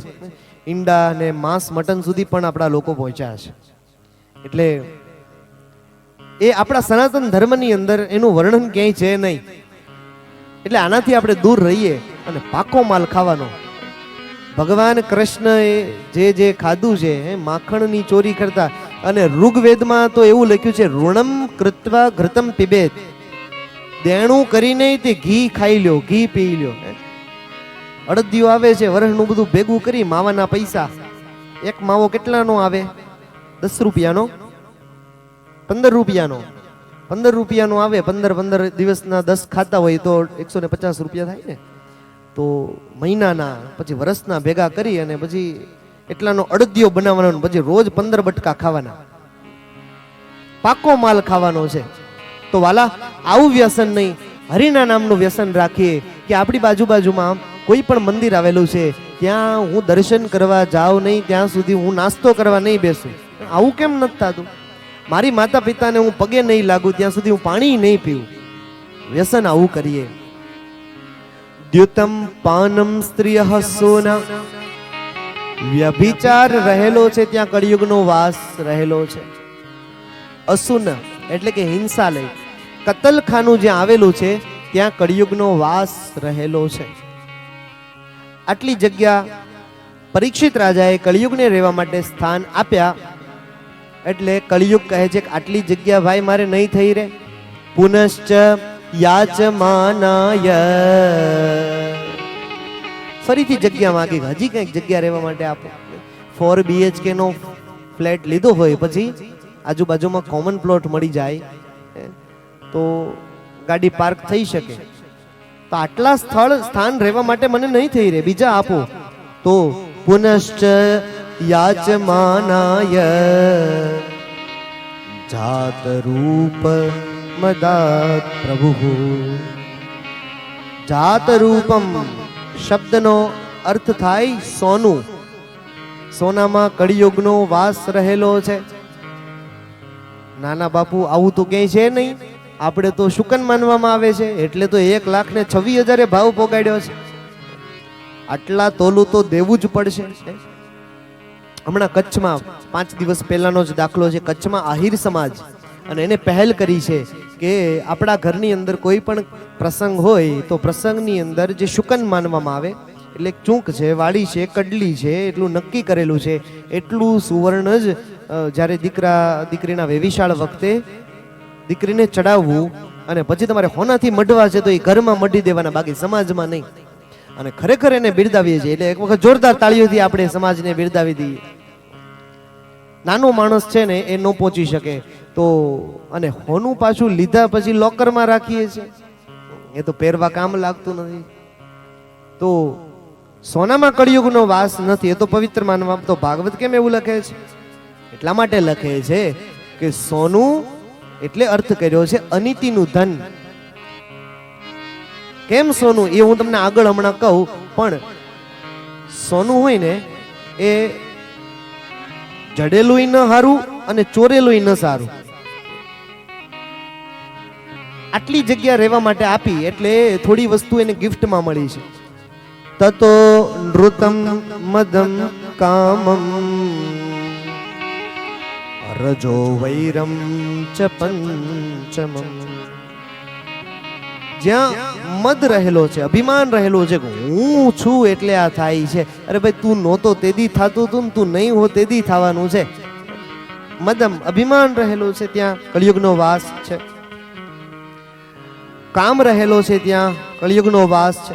ઈંડા ને માંસ મટન સુધી પણ આપણા લોકો પહોંચ્યા છે. એટલે એ આપણા સનાતન ધર્મની અંદર એનું વર્ણન ક્યાંય છે નહીં. એટલે આનાથી આપણે દૂર રહીએ અને પાકો માલ ખાવાનો. ભગવાન કૃષ્ણએ જે ખાધું છે, માખણની ચોરી કરતા, અને ઋગ્વેદમાં તો એવું લખ્યું છે, ઋણમ કૃત્વા ઘૃતમ પીબેત, દેણું કરીને તે ઘી ખાઈ લ્યો, ઘી પી લ્યો. અડદિયો આવે છે, વર્ષનું બધું ભેગું કરી માવાના પૈસા. એક માવો કેટલાનો આવે? 10 રૂપિયાનો, 15 રૂપિયાનો, 15 રૂપિયાનો આવે. 15 દિવસના 10 ખાતા હોય તો 150 રૂપિયા થાય ને. તો મહિનાના પછી વર્ષના ભેગા કરી અને પછી એટલાનો અડદિયો બનાવવાનો, પછી રોજ 15 બટકા ખાવાના. પાકો માલ ખાવાનો છે. તો વાલા, આવું વ્યસન નહીં, હરિના નામનું વ્યસન રાખીએ કે આપણી બાજુમાં કોઈ પણ મંદિર આવેલું છે ત્યાં હું દર્શન કરવા જાઉં નહીં ત્યાં સુધી હું નાસ્તો કરવા નહીં બેસું. આવું કેમ નથી થતું? મારી માતા પિતાને હું પગે નહીં લાગુ ત્યાં સુધી હું પાણી નહીં પીવું. વ્યસન આવું કરીએ. દ્યુતમ પાનમ સ્ત્રીયઃ સોના, વ્યભિચાર રહેલો છે ત્યાં કળિયુગનો વાસ રહેલો છે. અસુન એટલે કે હિંસાલય, કતલખાનું જ્યાં આવેલું છે ત્યાં કળિયુગનો વાસ રહેલો છે. આટલી જગ્યા પરીક્ષિત રાજાએ કળિયુગને રહેવા માટે સ્થાન આપ્યા. એટલે કળિયુગ કહે છે કે આટલી જગ્યા ભાઈ મારે નહીં થઈ રે. પુનશ્ચ યાચમાનાય, ફરીથી જગ્યા માંગી, હજી કંઈક જગ્યા રહેવા માટે આપો. 4 BHK નો ફ્લેટ લીધો હોય, પછી આજુબાજુમાં કોમન પ્લોટ મળી જાય તો ગાડી પાર્ક થઈ શકે. તો આટલા સ્થાન રહેવા માટે મને નહીં થઈ રહે, બીજા આપો. તો પુનશ્ચ યાચમાનાય જાત રૂપ મદાત પ્રભુ. જાત રૂપમ શબ્દનો અર્થ થાય સોનું. સોનામાં કળિયુગનો વાસ રહેલો છે. નાના બાપુ, આવું તો ક્યાંય છે નહીં. આપણે તો શુકન માનવામાં આવે છે, એટલે તો 1,26,000 ભાવ પોગાડ્યો છે. આટલા તોલું તો દેવું જ પડશે. હમણાં કચ્છમાં 5 દિવસ પહેલાનો જ દાખલો છે. કચ્છમાં આહિર સમાજ અને એને પહેલ કરી છે કે આપણા ઘરની અંદર કોઈ પણ પ્રસંગ હોય તો પ્રસંગની અંદર જે શુકન માનવામાં આવે, એટલે ચૂંક છે, વાડી છે, કડલી છે, એટલું નક્કી કરેલું છે, એટલું સુવર્ણ જ જ્યારે દીકરીના વેવિશાળ વખતે દીકરીને ચડાવવું. અને પછી તમારે હોનાથી મઢવા છે તો એ ઘરમાં મઢી દેવાના, બાકી સમાજમાં નહીં. અને ખરેખર એને બિરદાવીએ છીએ. એટલે એક વખત જોરદાર તાળીઓથી આપણે સમાજને બિરદાવી દઈએ. નાનો માણસ છે ને એ ન પહોંચી શકે તો, અને હોનું પાછું લીધા પછી લોકરમાં રાખીએ છીએ, એ તો પહેરવા કામ લાગતું નથી. તો સોનામાં કળિયુગનો વાસ નથી, એ તો પવિત્ર માનવા. તો ભાગવત કેમ એવું લખે છે? એટલા માટે લખે છે કે સોનું એટલે અર્થ કર્યો છે અનિતિનું ધન. કેમ સોનું એ હું તમને આગળ હમણાં કહું, પણ સોનું હોય ને એ જડેલું ન સારું અને ચોરેલું ન સારું. આટલી જગ્યા રહેવા માટે આપી એટલે થોડી વસ્તુ એને ગિફ્ટમાં મળી છે. તતો નૃતમ મદમ કામમ રજો વૈરમ ચ પંચમમ. જ્યાં મદ રહેલો છે, અભિમાન રહેલો છે કે હું છું એટલે આ થાય છે. અરે ભાઈ તું નહોતો તેદી થાતું તું ને તું નહીં હો તેદી થવાનું છે. મદમ અભિમાન રહેલું છે ત્યાં કળિયુગનો વાસ છે. કામ રહેલો છે ત્યાં કળિયુગનો વાસ છે.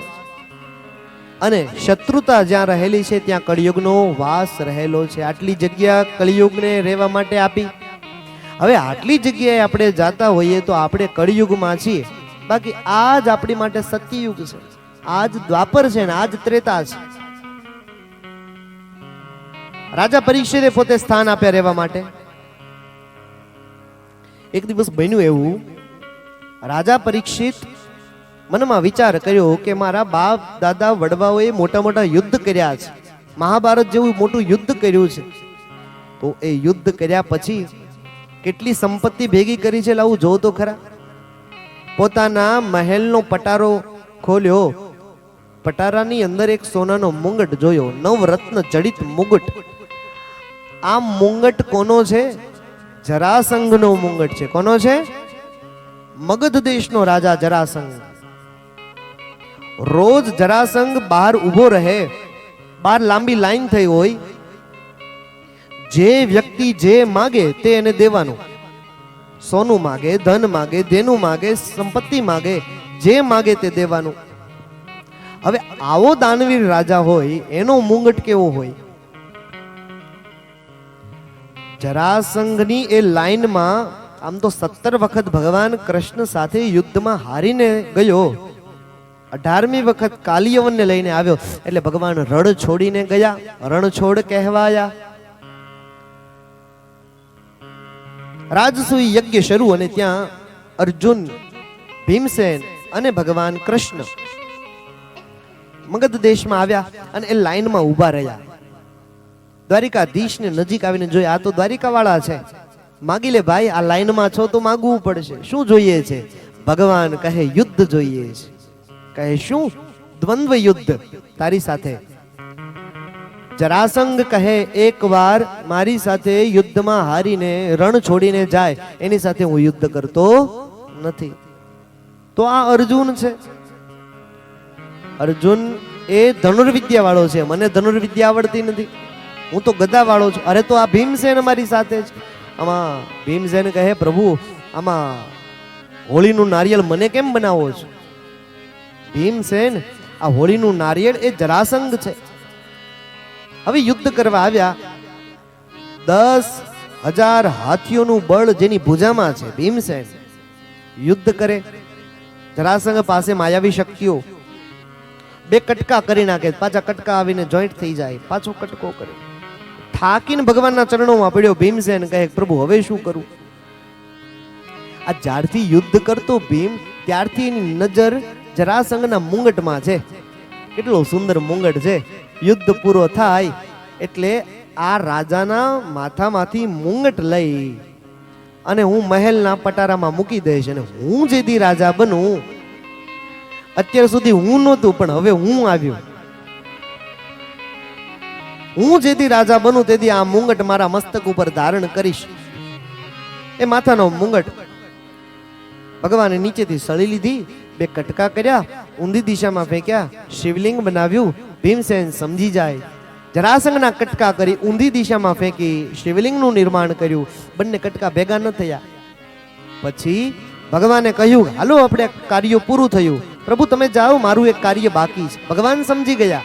અને શત્રુતા જ્યાં રહેલી છે ત્યાં કળિયુગનો વાસ રહેલો છે. આટલી જગ્યા કળિયુગને રહેવા માટે આપી. હવે આટલી જગ્યાએ આપણે જાતા હોઈએ તો આપણે કળિયુગમાં છીએ, બાકી આજ આપણી માટે સત્યયુગ છે, આજ દ્વાપર છે ને આજ ત્રેતા છે. રાજા પરીક્ષિતે પોતે સ્થાન આપ્યા રહેવા માટે. એક દિવસ બન્યું એવું, રાજા પરીક્ષિત મનમાં વિચાર કર્યો કે મારા બાપ દાદા વડવાઓએ મોટા મોટા યુદ્ધ કર્યા છે, મહાભારત જેવું મોટું યુદ્ધ કર્યું છે, તો એ યુદ્ધ કર્યા પછી કેટલી સંપત્તિ ભેગી કરી છે લાવું જોવો તો ખરા. પોતાના મહેલનો પટારો ખોલ્યો, પટારાની અંદર એક સોનાનો મુંગટ જોયો, નવરત્ન જડિત મુગટ. આ મુંગટ કોનો છે? જરાસંઘનો મુંગટ છે. કોનો છે? મગધ દેશનો રાજા જરાસંઘ. રોજ જરાસંઘ બહાર ઊભો રહે, બહાર લાંબી લાઈન થઈ હોય, જે વ્યક્તિ જે માગે તે એને દેવાનું. સોનું માગે, ધન માગે, દેનું માગે, સંપત્તિ માગે, જે માગે તે દેવાનું. હવે આવો દાનવીર રાજા હોય એનો મુંગટ કેવો હોય? જરાસંઘની એ લાઈનમાં આમ તો 17 વખત ભગવાન કૃષ્ણ સાથે યુદ્ધમાં હારીને ગયો, 18મી વખત કાલિયવનને લઈને આવ્યો એટલે ભગવાન રણ છોડીને ગયા, રણછોડ કહેવાયા. રાજસૂય યજ્ઞ શરૂ અને ત્યાં અર્જુન, ભીમસેન અને ભગવાન કૃષ્ણ મગધ દેશમાં આવ્યા અને એ લાઈનમાં ઊભા રહ્યા. દ્વારિકાધીશને નજીક આવીને જોઈ, આ તો દ્વારિકા વાળા છે, માગી લે ભાઈ, આ લાઈનમાં છો તો માગવું પડશે. શું જોઈએ છે? ભગવાન કહે યુદ્ધ જોઈએ છે. કહે શું? દ્વંદ્વ યુદ્ધ તારી સાથે. જરાસંઘ કહે એકવાર મારી સાથે યુદ્ધમાં હારીને રણ છોડીને જાય એની સાથે હું યુદ્ધ કરતો નથી. તો આ અર્જુન છે. અર્જુન એ ધનુર્વિદ્યા વાળો છે, મને ધનુર્વિદ્યા આવડતી નથી, હું તો ગદા વાળો છું. અરે તો આ ભીમસેન અમારી સાથે છે. આમાં ભીમસેન કહે પ્રભુ આમાં હોળીનું નારિયેળ મને કેમ બનાવો છો? ભીમસેન આ હોળીનું નારિયેળ એ જરાસંઘ છે. હવે યુદ્ધ કરવા આવ્યા, 10,000 હાથીઓનું બળ જેની ભુજામાં છે ભીમસેન યુદ્ધ કરે. જરાસંઘ પાસે માયાવી શક્તિઓ, 2 કટકા કરી નાખે, પાછા કટકા આવીને જોઈન્ટ થઈ જાય, પાછો કટકો કરે. થાકીને ભગવાનના ચરણોમાં પડ્યો. ભીમસેન કહે પ્રભુ હવે શું કરું? આ જ્યારથી યુદ્ધ કરતો ભીમ ત્યારથી એની નજર જરાસંઘના મુંગટમાં છે. કેટલો સુંદર મુંગટ છે. યુદ્ધ પૂરો થાય એટલે આ રાજાના માથામાંથી મુંગટ લઈ અને હું મહેલના પટારામાં મૂકી દઈશ અને હું જેથી રાજા બનું. અત્યાર સુધી હું નહોતું પણ હવે હું આવ્યો. હું જેથી રાજા બનું તેથી આ મુંગટ મારા મસ્તક ઉપર ધારણ કરીશ. એ માથાનો મુંગટ ભગવાને નીચેથી સળી લીધી, 2 કટકા કર્યા, ઊંધી દિશામાં ફેંક્યા, શિવલિંગ બનાવ્યું. ભીમસેન સમજી જાય. જરાસંઘના કટકા કરી ઊંધી દિશામાં ફેંકી શિવલિંગનું નિર્માણ કર્યું. બંને કટકા ભેગા ન થયા. પછી ભગવાને કહ્યું હાલો આપણે કાર્ય પૂરું થયું, પ્રભુ તમે જાઓ, મારું એક કાર્ય બાકી છે. ભગવાન સમજી ગયા.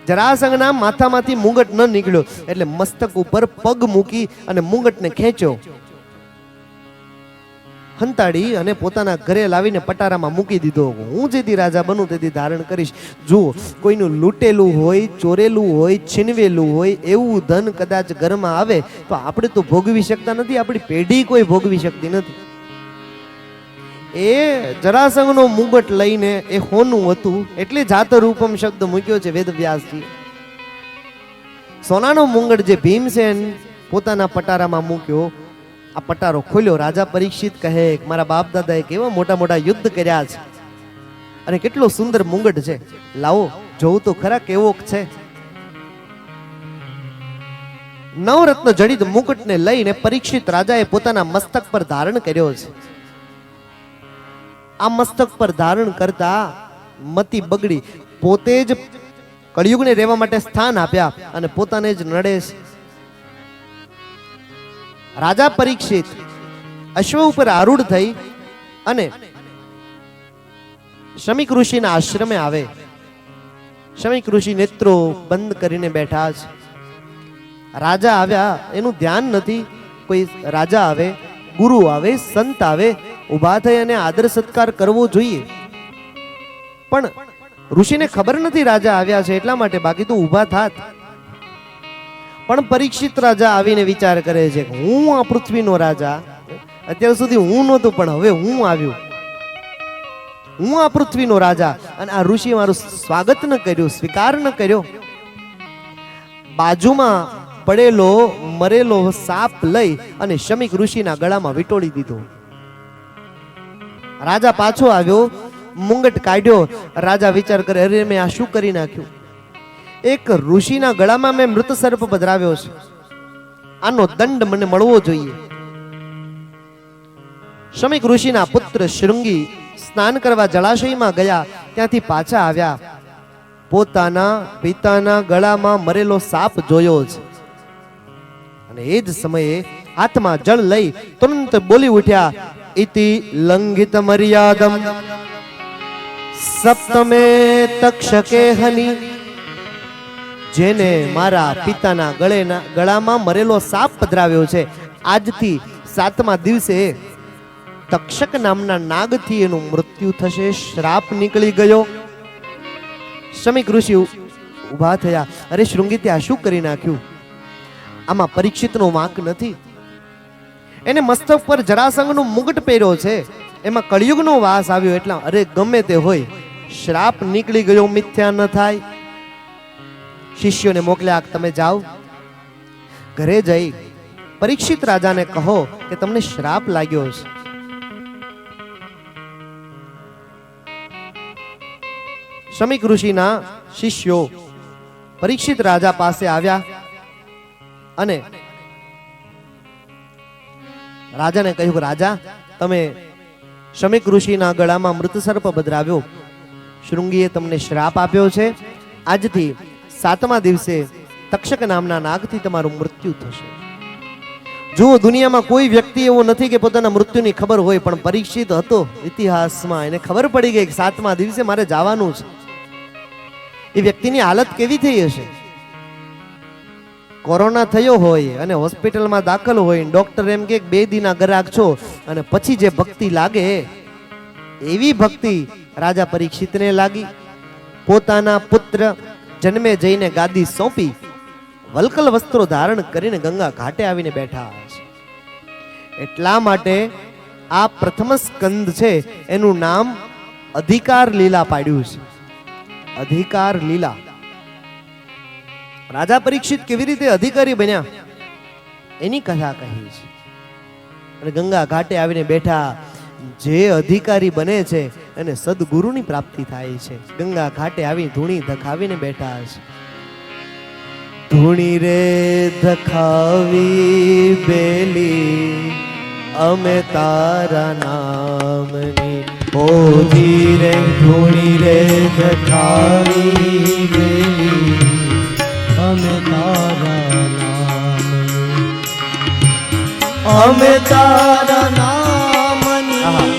જરાસંઘના માથામાંથી મુંગટ ન નીકળ્યો એટલે મસ્તક ઉપર પગ મૂકી અને મુંગટને ખેંચ્યો, હંતાડી અને પોતાના ઘરે લાવીને પટારામાં મૂકી દીધો. હું જેથી રાજા બનું તેથી ધારણ કરીશ. જો કોઈનું લૂંટેલું હોય, ચોરેલું હોય, છીનવેલું હોય એવું ધન કદાચ ઘરમાં આવે તો આપણે તો ભોગવી શકતા નથી, આપણી પેઢી કોઈ ભોગવી શકતી નથી. એ જરાસંઘનો મુગટ લઈને એ હોનું હતું એટલે જાત રૂપમ શબ્દ મૂક્યો છે વેદવ્યાસજી. સોનાનો મુંગટ જે ભીમસેન પોતાના પટારામાં મૂક્યો, આ પટારો ખોલ્યો. રાજા પરીક્ષિત કહે કે મારા બાપ દાદાએ કેવા મોટા મોટા યુદ્ધ કર્યા છે અને કેટલો સુંદર મુંગટ છે, લાવો જોઉં તો ખરા કેવો છે. નવરત્ન જડિત મુકુટને લઈને પરીક્ષિત રાજાએ પોતાના મસ્તક પર ધારણ કર્યો છે. આ મસ્તક પર ધારણ કરતા મતિ બગડી, પોતે જ કળિયુગને રહેવા માટે સ્થાન આપ્યા અને પોતાને જ નડે છે. રાજા પરીક્ષિત અશ્વ ઉપર આરૂઢ થઈ અને શમીક ઋષિના આશ્રમે આવે. શમીક ઋષિ નેત્રો બંધ કરીને બેઠા છે. રાજા આવ્યા એનું ધ્યાન નથી. કોઈ રાજા આવે, ગુરુ આવે, સંત આવે, ઊભા થઈ અને આદર સત્કાર કરવો જોઈએ. પણ ઋષિને ખબર નથી રાજા આવ્યા છે એટલા માટે, બાકી તો ઊભા થાત. પણ પરીક્ષિત રાજા આવીને વિચાર કરે છે કે હું આ પૃથ્વીનો રાજા, અત્યાર સુધી હું નહોતો પણ હવે હું આવ્યો, હું આ પૃથ્વીનો રાજા. અને આ ઋષિ મારું સ્વાગત ન કર્યું, સ્વીકાર ન કર્યો. બાજુમાં પડેલો મરેલો સાપ લઈ અને શમીક ઋષિના ગળામાં વીંટોળી દીધો. રાજા પાછો આવ્યો, મુંગટ કાઢ્યો. રાજા વિચાર કરે, અરે મેં આ શું કરી નાખ્યું? એક ઋષિના ગળામાં મેં મૃત સર્પ પધરાવ્યો છે, આનો દંડ મને મળવો જોઈએ. શમીક ઋષિના પુત્ર શૃંગી સ્નાન કરવા જળાશયમાં ગયા. ત્યાંથી પાછા આવ્યા, પોતાના પિતાના ગળામાં મરેલો સાપ જોયો છે. અને એ જ સમયે હાથમાં જળ લઈ તુરંત બોલી ઉઠ્યા, ઇતિ લંઘિત મર્યાદમ સપ્તમે તક્ષકે હની. જેને મારા પિતાના ગળામાં મરેલો સાપ પધરાવ્યો છે, આજથી 7મા દિવસે તક્ષક નામના નાગથી એનું મૃત્યુ થશે, શ્રાપ નીકળી ગયો. શમીક ઋષિ ઊભા થયા, અરે શૃંગી તે આ શું કરી નાખ્યું? આમાં પરીક્ષિતનો વાંક નથી. એને મસ્તક પર જરાસંઘનો મુગટ પહેર્યો છે, એમાં કળિયુગનો વાસ આવ્યો એટલા. અરે ગમે તે હોય, શ્રાપ નીકળી ગયો, મિથ્યા ન થાય. શિષ્યોને મોકલ્યા, તમે જાઓ, ઘરે જઈ પરીક્ષિત રાજાને કહો કે તમને શ્રાપ લાગ્યો છે. શમીક ઋષિના શિષ્યો પરીક્ષિત રાજા પાસે આવ્યા અને રાજાને કહ્યું કે રાજા, તમે શમીક ઋષિના ગળામાં મૃત સર્પ પધરાવ્યો, શૃંગીએ તમને શ્રાપ આપ્યો છે, આજથી 7મા દિવસે તક્ષક નામના નાગથી તમારું મૃત્યુ થશે. જુઓ, દુનિયામાં કોઈ વ્યક્તિ એવો નથી કે પોતાના મૃત્યુની ખબર હોય, પણ પરીક્ષિત હતો ઇતિહાસમાં, એને ખબર પડી ગઈ કે 7મા દિવસે મારે જવાનું છે. એ વ્યક્તિની હાલત કેવી થઈ હશે? કોરોના થયો હોય અને હોસ્પિટલમાં દાખલ હોય, ડોક્ટર એમ કે 2 દિના ગરાક છો, અને પછી જે ભક્તિ લાગે એવી ભક્તિ રાજા પરીક્ષિતને લાગી. પોતાના પુત્ર જન્મે જઈને ગાદી સોંપી, વલ્કલ વસ્ત્રો ધારણ કરીને ગંગા ઘાટે આવીને બેઠા છે. એટલા માટે આ પ્રથમ સ્કંદ છે, એનું નામ અધિકાર લીલા પાડ્યું છે. અધિકાર લીલા. રાજા પરીક્ષિત કેવી રીતે અધિકારી બન્યા એની કથા કહી છે. અને ગંગા ઘાટે આવીને બેઠા. જે અધિકારી બને છે એને સદગુરુની પ્રાપ્તિ થાય છે. ગંગા ઘાટે આવી ધૂણી ધખાવીને બેઠા છે. ધૂણી રે ધખાવી બેલી અમે તારા નામની, ઓ ધીરે ધૂણી રે ધખાવી બેલી અમે તારા નામની, અમે તારા નામની,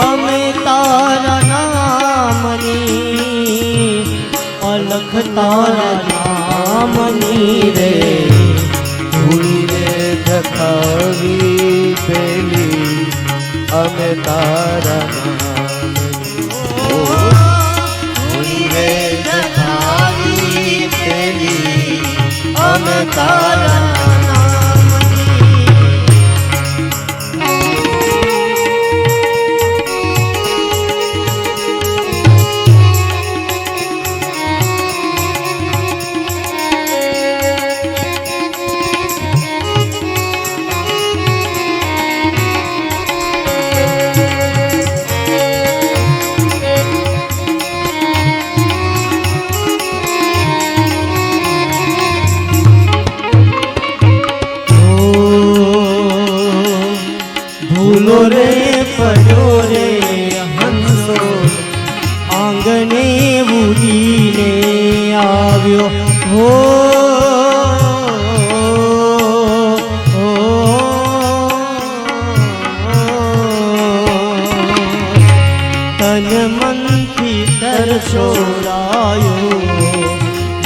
અમે તારા નામની, અલખ તારા નામની રે, ધૂણી રે ધખાવી બેલી અમે તારા નામની, ધૂણી રે ધખાવી બેલી અમે તારા ભૂલો રે પડ્યો રે હંસો આંગણે ઉડીને આવ્યો હો તન મનથી તરછોડાયો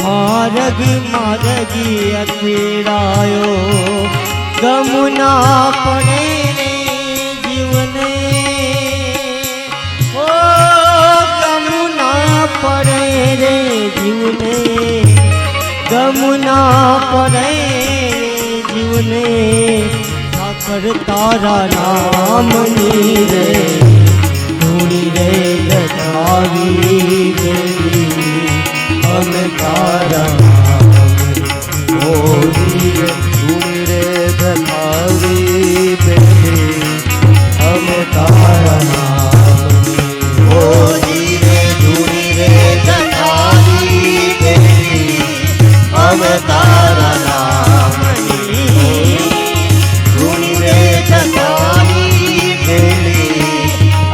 માર્ગ માર્ગી અથડાયો ગમના પડે રે જીવને ઓ ગમના પડે રે જીવને ગમના પડે જીવને ઠાકર તારા નામની રે ધૂણી રે લગાવી દેવી અમે તારા ધૂણી રે ધકાવી બેઠી અમે તારા નામની ધૂણી રે ધકાવી દેવી અમે તારા નામની ધૂણી રે ધકાવી દેવી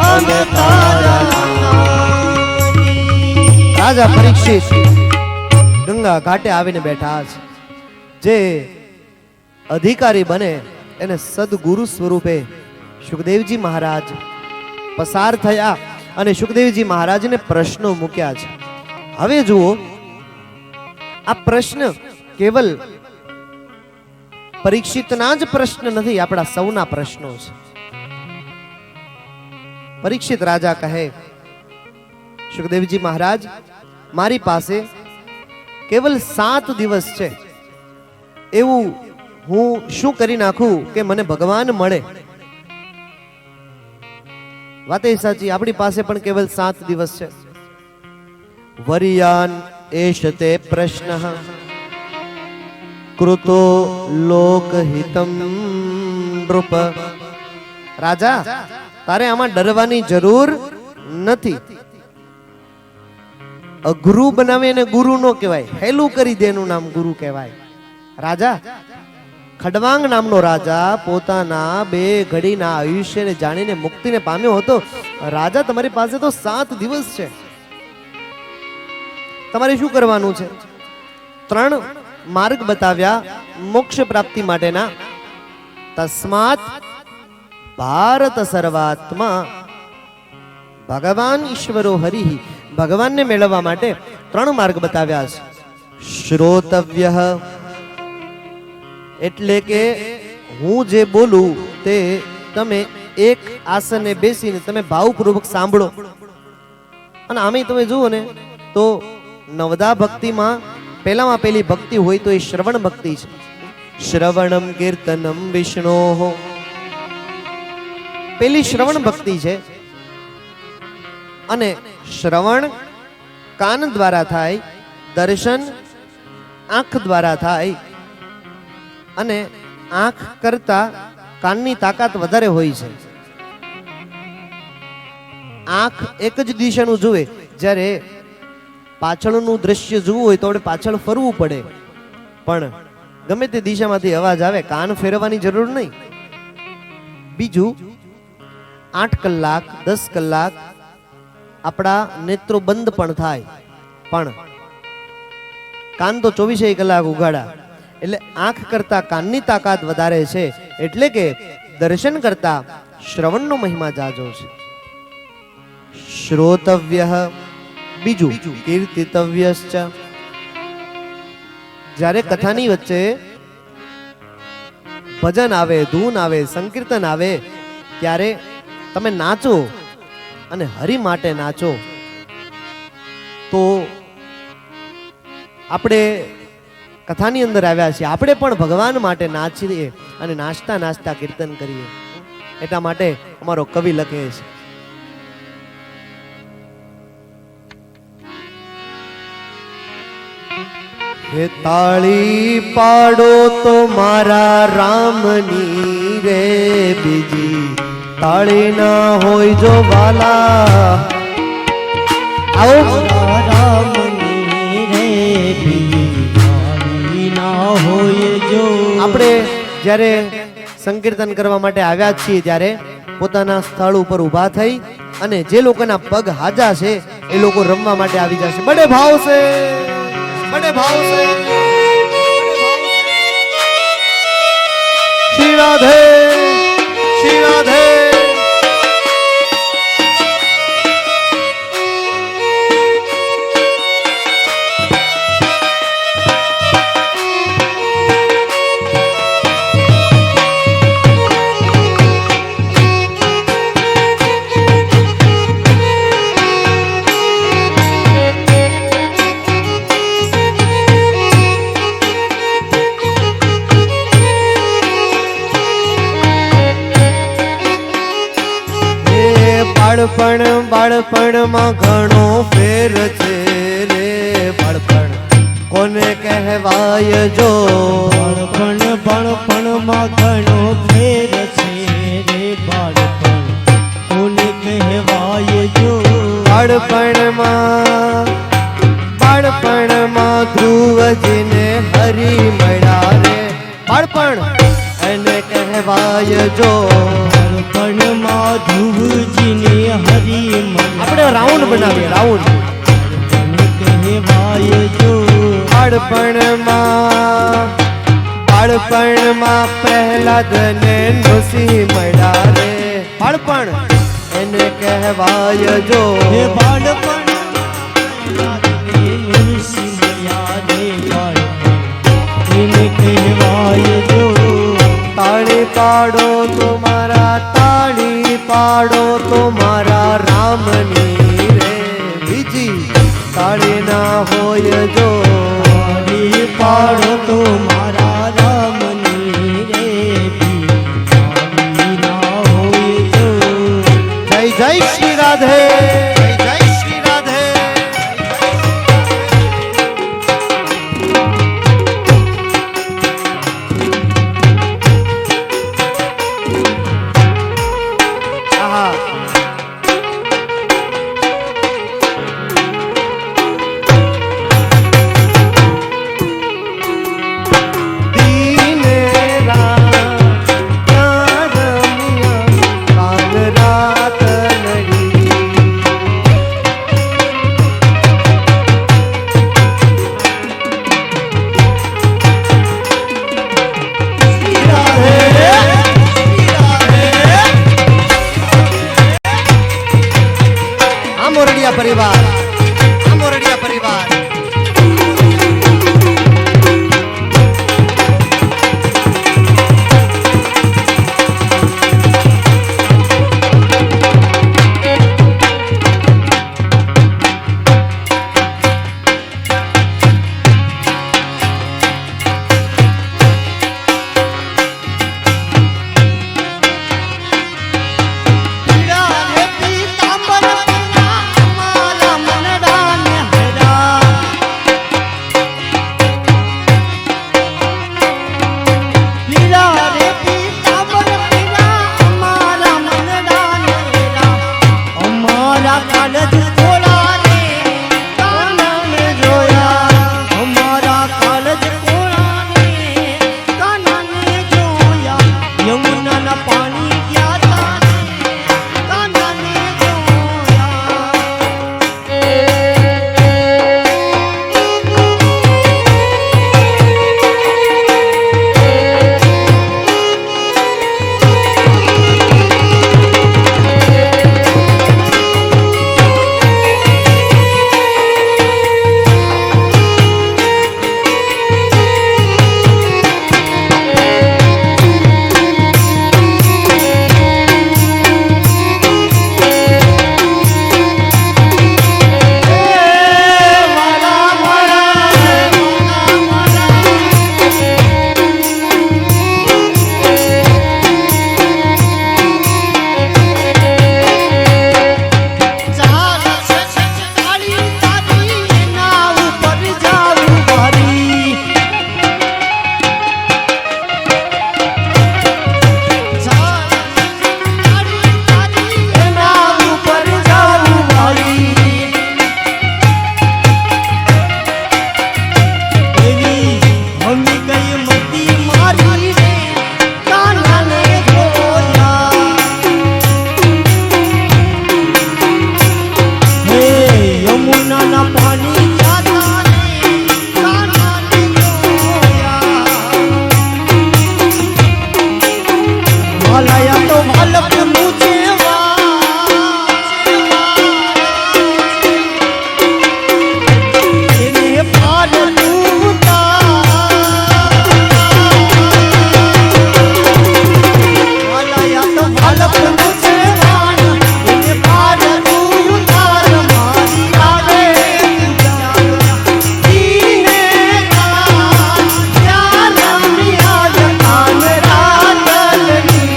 અમે તારા નામની. રાજા પરીક્ષિત ગંગા ઘાટે આવીને બેઠા છે. જે અધિકારી બને એને સદગુરુ સ્વરૂપે સુખદેવજી મહારાજ પસાર થયા અને સુખદેવજી મહારાજને પ્રશ્નો મૂક્યા છે. હવે જુઓ, આ પ્રશ્ન કેવલ પરીક્ષિતના જ પ્રશ્ન નથી, આપણા સૌના પ્રશ્નો છે. પરીક્ષિત રાજા કહે, સુખદેવજી મહારાજ, મારી પાસે કેવલ 7 દિવસ છે, એવું હું શું કરી નાખું કે મને ભગવાન મળે? વાત એ સાચી, આપણી પાસે પણ કેવલ 7 દિવસ છે. વરિયાન એશતે પ્રશ્ન કૃતો લોકહિતમ નૃપ. રાજા, તારે આમાં ડરવાની જરૂર નથી. અઘરું બનાવે એને ગુરુ નો કહેવાય, હેલું કરી દે એનું નામ ગુરુ કહેવાય. રાજા, ખડવાંગ નામનો રાજા પોતાના 2 ઘડીના આયુષ્યને જાણીને મુક્તિને પામ્યો હતો. રાજા, તમારી પાસે તો 7 દિવસ છે, તમારે શું કરવાનું છે? 3 માર્ગ બતાવ્યા મોક્ષ પ્રાપ્તિ માટેના. તસ્માત ભારત સર્વાત્મા ભગવાન ઈશ્વરો હરિ. ભગવાનને મેળવવા માટે 3 માર્ગ બતાવ્યા છે. શ્રોતવ્ય એટલે કે હું જે બોલું તે તમે એક આસને બેસીને તમે ભાવપૂર્વક સાંભળો. અને આમે તમે જુઓ ને તો નવદા ભક્તિમાં પહેલામાં પહેલી ભક્તિ હોય તો એ શ્રવણ ભક્તિ છે. શ્રવણમ કીર્તનમ વિષ્ણોઃ, પેલી શ્રવણ ભક્તિ છે. અને શ્રવણ કાન દ્વારા થાય, દર્શન આંખ દ્વારા થાય. અને આંખ કરતા કાનની તાકાત વધારે હોય છે. આંખ એક જ દિશાનું જુએ, જ્યારે પાછળનું દ્રશ્ય જોવું હોય તો આપણે પાછળ ફરવું પડે. પણ ગમે તે દિશામાંથી અવાજ આવે, કાન ફેરવવાની જરૂર નહીં. બીજું, 8 કલાક 10 કલાક આપણા નેત્રો બંધ પણ થાય, પણ કાન તો 24 કલાક ઉઘાડા. એટલે આંખ કરતા કાનની તાકાત વધારે છે. એટલે કે દર્શન કરતા શ્રવણનો મહિમા જાજો છે. શ્રોતવ્ય. બીજું, કીર્તિતવ્યશ્ચ. જ્યારે કથાની વચ્ચે ભજન આવે, ધૂન આવે, સંકીર્તન આવે, ત્યારે તમે નાચો અને હરિ માટે નાચો. તો આપણે કથાની અંદર આવ્યા છીએ, આપણે પણ ભગવાન માટે નાચીએ અને નાચતા નાચતા કીર્તન કરીએ. એટલા માટે અમારો કવિ લખે છે, હે તાળી પાડો તો મારા રામની રે, બીજી તાળી ના હોય જો વાલા. આવો રામની રે બીજી તાળી ના હોય જો. આપણે જ્યારે સંકીર્તન કરવા માટે આવ્યા છીએ ત્યારે પોતાના સ્થળ ઉપર ઊભા થઈ અને જે લોકોના પગ હાજા છે એ લોકો રમવા માટે આવી જશે. બડે ભાવ છે, બડે ભાવ છે. શ્રી રાધે, શ્રી રાધે. બાળપણમાં ઘણો ફેર છે રે બાળપણ કોને કહેવાય જો. બાળપણમાં ઘણો ફેર છે રે બાળપણ કોને કહેવાય જો. બાળપણમાં ધ્રુવજીને હરી મળ્યા રે બાળપણ એને કહેવાય જો. બાળપણમાં ધ્રુવજીને હરી આપણે રાઉન્ડ બનાવીએ, રાઉન્ડ. કહેવાય જો. બાળપણમાં પ્રહલાદને નૃસિંહ મળ્યા રે બાળપણ એને કહેવાય જો. બાળપણ નૃસિંહ મળ્યા રે બાળપણ એને કહેવાય જો. તાળી પાડો તો મારા, તાળી પાડો તો મારા રામની રે બીજી તાળી ના હોય જો. તાળી પાડો તો મારા રામની રે તાળી ના હોય જો. જય જય શ્રી રાધે, જય જય શ્રી રાધે. વાલાયા તો વાલકનું છે એને પાર તું વાલાયા તો વાલકનું છે એને પાર તું તાર મારી આવે દીને યાર રમિયા કાન રાતલની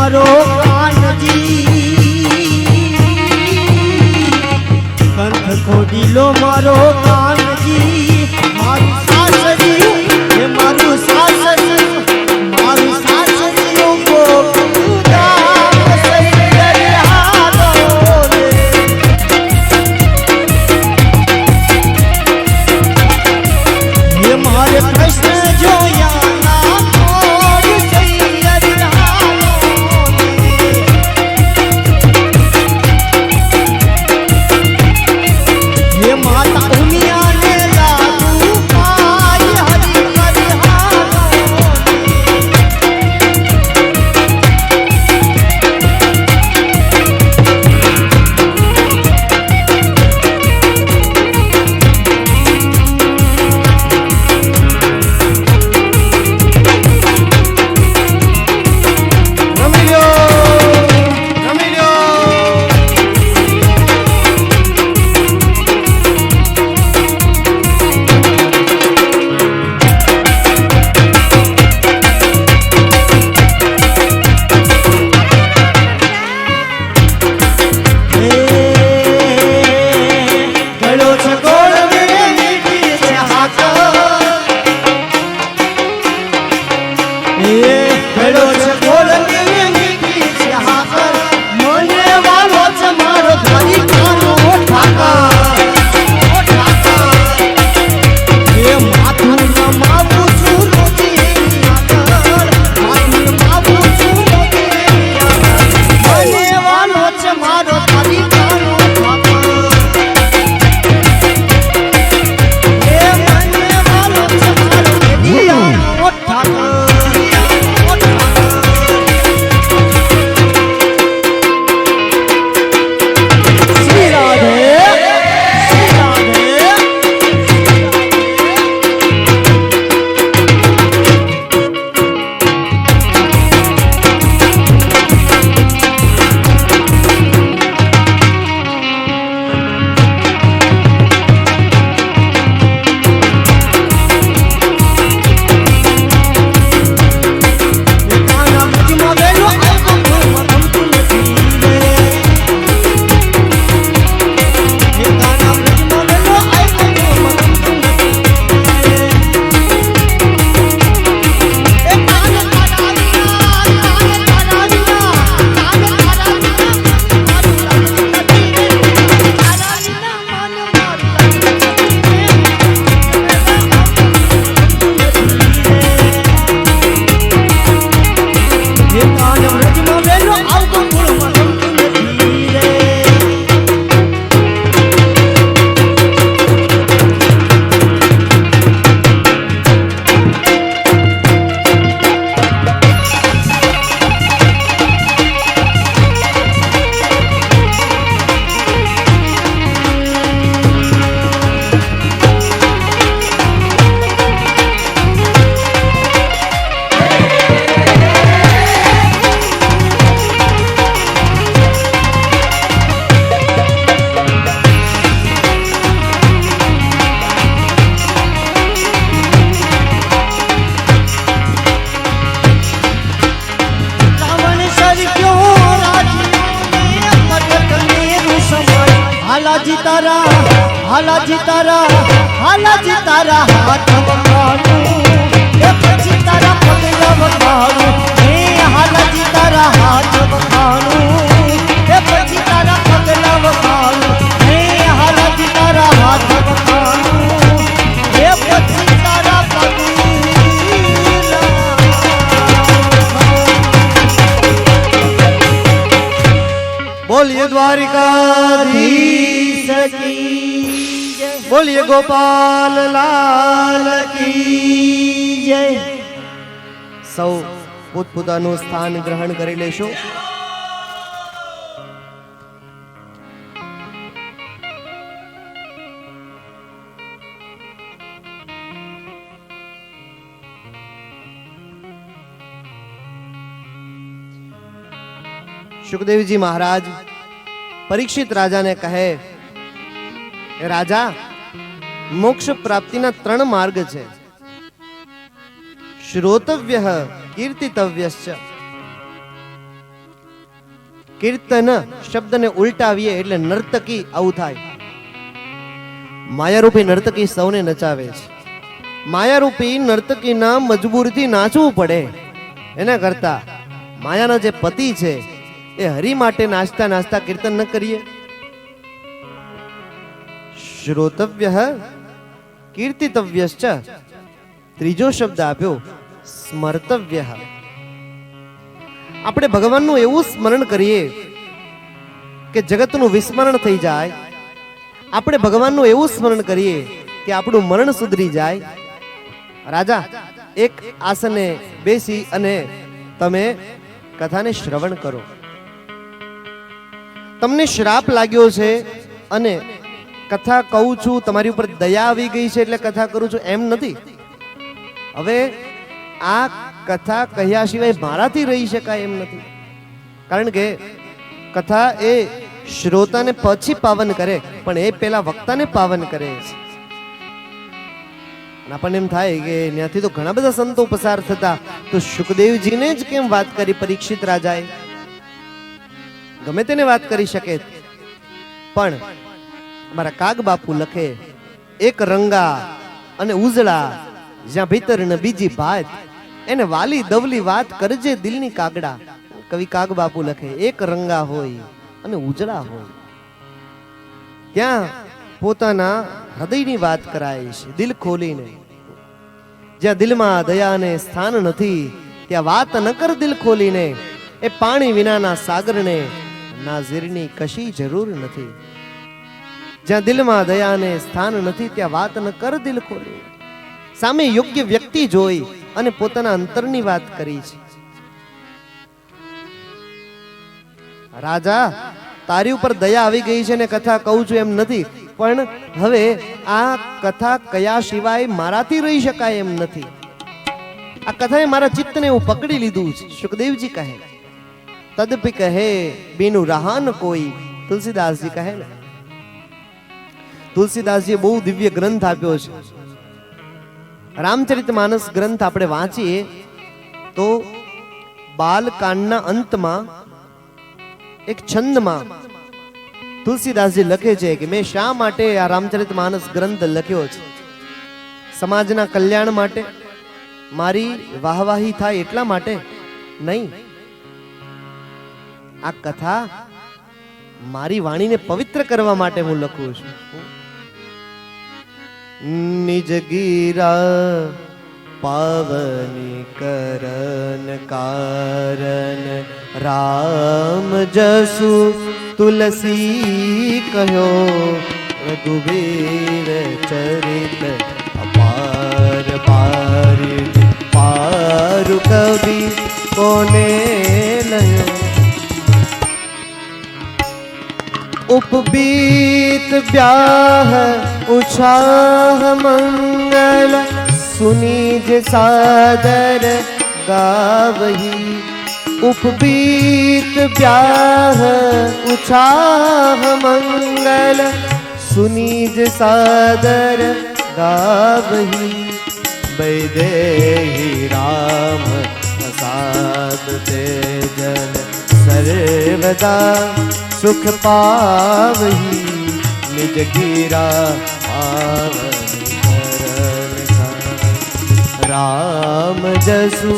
મારો કાનજી કંઠ ખોડીલો મારો કાનજી મારું સાસરી એ મારું સાસરી મારું સાસરી ગોપુદામ સૈયરિયાલો રે એ મારે કૃષ્ણ જોયા ના મોર સૈયરિયાલો રે માતા ઉમિયાને લાગુ પાય હરિ હરિહાલો રમી લ્યો, રમી લ્યો. ગળો છે ગોળ મેળે મીઠી છે હાકર ગળો છે ગોળ મેળે મીઠી છે હાકર મને વાલો છે મારો દ્વારિકાનો ઠાકર એ માથું રમાવું છું રોજી એની આગળ માથું રમાવું છું રોજી એની આગળ મને વાલો છે મારો દ્વારિકાનો ઠાકર એ મને વાલો છે મારો દેડિયાનો ઠાકર શ્રી રાધે શ્રી રાધે કાના મુજમાં વેલો આવ્યો ઘરમાં ગમતું નથી રે એ કાના મુજમાં વેલો આવ્યો ઘરમાં ગમતું નથી એ કાને તારા વિના મારું એ કાને મુજમાં વેલો આવ્યો ઘરમાં ગમતું નથી રે રાવણ સરક્યો રાજીઓને મગજને રૂસમાય હાલાજી તારા હાલાજી તારા હાલાજી તારા હાથ વખાણું એ પછી તારા પગલા વખાણું હે હાલાજી તારા હાથ વખાણું એ પછી તારા પગલા વખાણું હે હાલાજી તારા હાથ વખાણું એ પછી તારા પગલા બોલીએ દ્વારિકાધીશ કી જય બોલીએ ગોપાલ લાલ કી જય સૌ પોતપોતાનું સ્થાન ગ્રહણ કરી લેશો. સુખદેવજી મહારાજ પરીક્ષિત રાજાને કહે, રાજા, મોક્ષ પ્રાપ્તિના 3 માર્ગ છે. શ્રોતવ્ય કીર્તિતવ્યશ્ચ કીર્તન શબ્દને ઉલટાવીએ એટલે નર્તકી આવું થાય. માયારૂપી નર્તકી સૌને નચાવે છે. માયારૂપી નર્તકીના મજબૂરથી નાચવું પડે. એના કરતા માયાના જે પતિ છે એ હરિ માટે નાચતા નાચતા કીર્તન ન કરીએ. શ્રોતવ્ય કીર્તિતવ્યશ્ચ, ત્રીજો શબ્દ આપ્યો સ્મર્તવ્ય. આપણે ભગવાનનું એવું સ્મરણ કરીએ કે જગતનું વિસ્મરણ થઈ જાય. આપણે ભગવાનનું એવું સ્મરણ કરીએ કે આપણું મરણ સુધરી જાય. રાજા એક આસને બેસી અને તમે કથાને શ્રવણ કરો. તમને શ્રાપ લાગ્યો છે અને કથા કહું છું, તમારી ઉપર દયા આવી ગઈ છે એટલે કથા કરું છું એમ નથી. હવે આ કથા કહ્યા સિવાય મારાથી રહી શકાય એમ નથી. કારણ કે કથા એ શ્રોતાને પછી પાવન કરે, પણ એ પેલા વક્તાને પાવન કરે છે. આપણને એમ થાય કે ત્યાંથી તો ઘણા બધા સંતો પસાર થતા, તો સુખદેવજીને જ કેમ વાત કરી પરીક્ષિત રાજાએ? ગમે તેને વાત કરી શકે, પણ અમારા કાગ બાપુ લખે એક રંગા અને ઉજળા જ્યાં ભીતર ને બીજી ભાત, એને વાલી દવલી વાત કરજે દિલની કાગડા. કવિ કાગ બાપુ લખે એક રંગા હોય અને ઉજળા હોય, ત્યાં પોતાના હૃદયની વાત કરાય છે દિલ ખોલીને. જ્યાં દિલમાં દયાને સ્થાન નથી ત્યાં વાત ન કર દિલ ખોલીને. એ પાણી વિનાના સાગરને નાઝીરની કશી જરૂર નથી. જ્યાં દિલમાં દયાને સ્થાન નથી ત્યાં વાત ન કર દિલ ખોલીને. સામે યોગ્ય વ્યક્તિ જોઈ અને પોતાના અંતરની વાત કરી છે. રાજા તારી ઉપર દયા આવી ગઈ છે ને કથા કહું છું એમ નથી, પણ હવે આ કથા કયા સિવાય મારાથી રહી શકાય એમ નથી. આ કથાએ મારા ચિત્તને હું પકડી લીધું છે. સુખદેવજી કહે તદપી કહે બીનું રહાન કોઈ. તુલસીદાસજી કહે ને, તુલસીદાસજીએ બહુ દિવ્ય ગ્રંથ આપ્યો છે. રામચરિતમાનસ ગ્રંથ આપણે વાંચીએ તો બાલકાંડના અંતમાં એક છંદમાં તુલસીદાસજી લખે છે કે મેં શા માટે આ રામચરિતમાનસ ગ્રંથ લખ્યો છે? સમાજના કલ્યાણ માટે, મારી વાહવાહી થાય એટલા માટે નહીં. આ કથા મારી વાણીને પવિત્ર કરવા માટે હું લખું છું. નિજ ગીરા પાવની કરન કારણ રામ જસુ તુલસી કહ્યો રઘુવીર ચરિત અપાર પારી પારુ કવિ કોને લયો. ઉપબીત બ્યાહ ઉછાહ મંગલ સુનીજ સાદર ગાવહી. ઉપબીત બ્યાહ ઉછાહ મંગલ સુનીજ સાદર ગાવહી. વૈદેહી રામ પ્રસાદ તેજન સર્વદા સુખ પાવહી. નિજ ગીરા રામ જસુ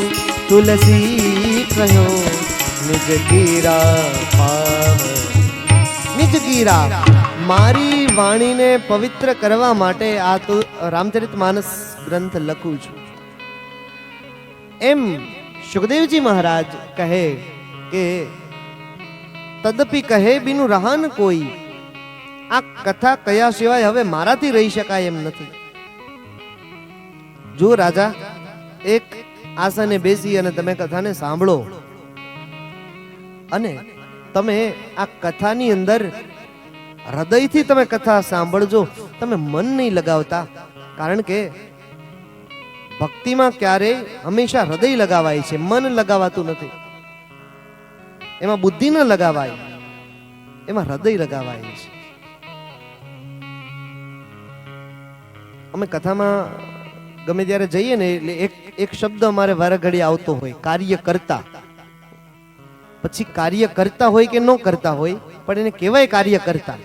તુલસી કહ્યો નિજ ગીરા પાવ. નિજ ગીરા મારી વાણીને પવિત્ર કરવા માટે આ તો રામચરિતમાનસ ગ્રંથ લખું છું. એમ સુખદેવજી મહારાજ કહે કે તદપી કહે બીનું રહાન કોઈ. આ કથા કયા સિવાય હવે મારાથી રહી શકાય એમ નથી. જો રાજા એક આસને બેસી અને તમે કથાને સાંભળો અને તમે આ કથાની અંદર હૃદયથી તમે કથા સાંભળજો, તમે મન નહીં લગાવતા. કારણ કે ભક્તિમાં ક્યારેય હંમેશા હૃદય લગાવાય છે, મન લગાવાતું નથી. એમાં બુદ્ધિ ન લગાવાય, એમાં હૃદય લગાવાય છે. અમે કથામાં ગમે ત્યારે જઈએ ને એટલે એક શબ્દ અમારે વારે ઘડી આવતો હોય, કાર્ય કરતા. પછી કાર્ય કરતા હોય કે ન કરતા હોય પણ એને કહેવાય કાર્ય કરતા.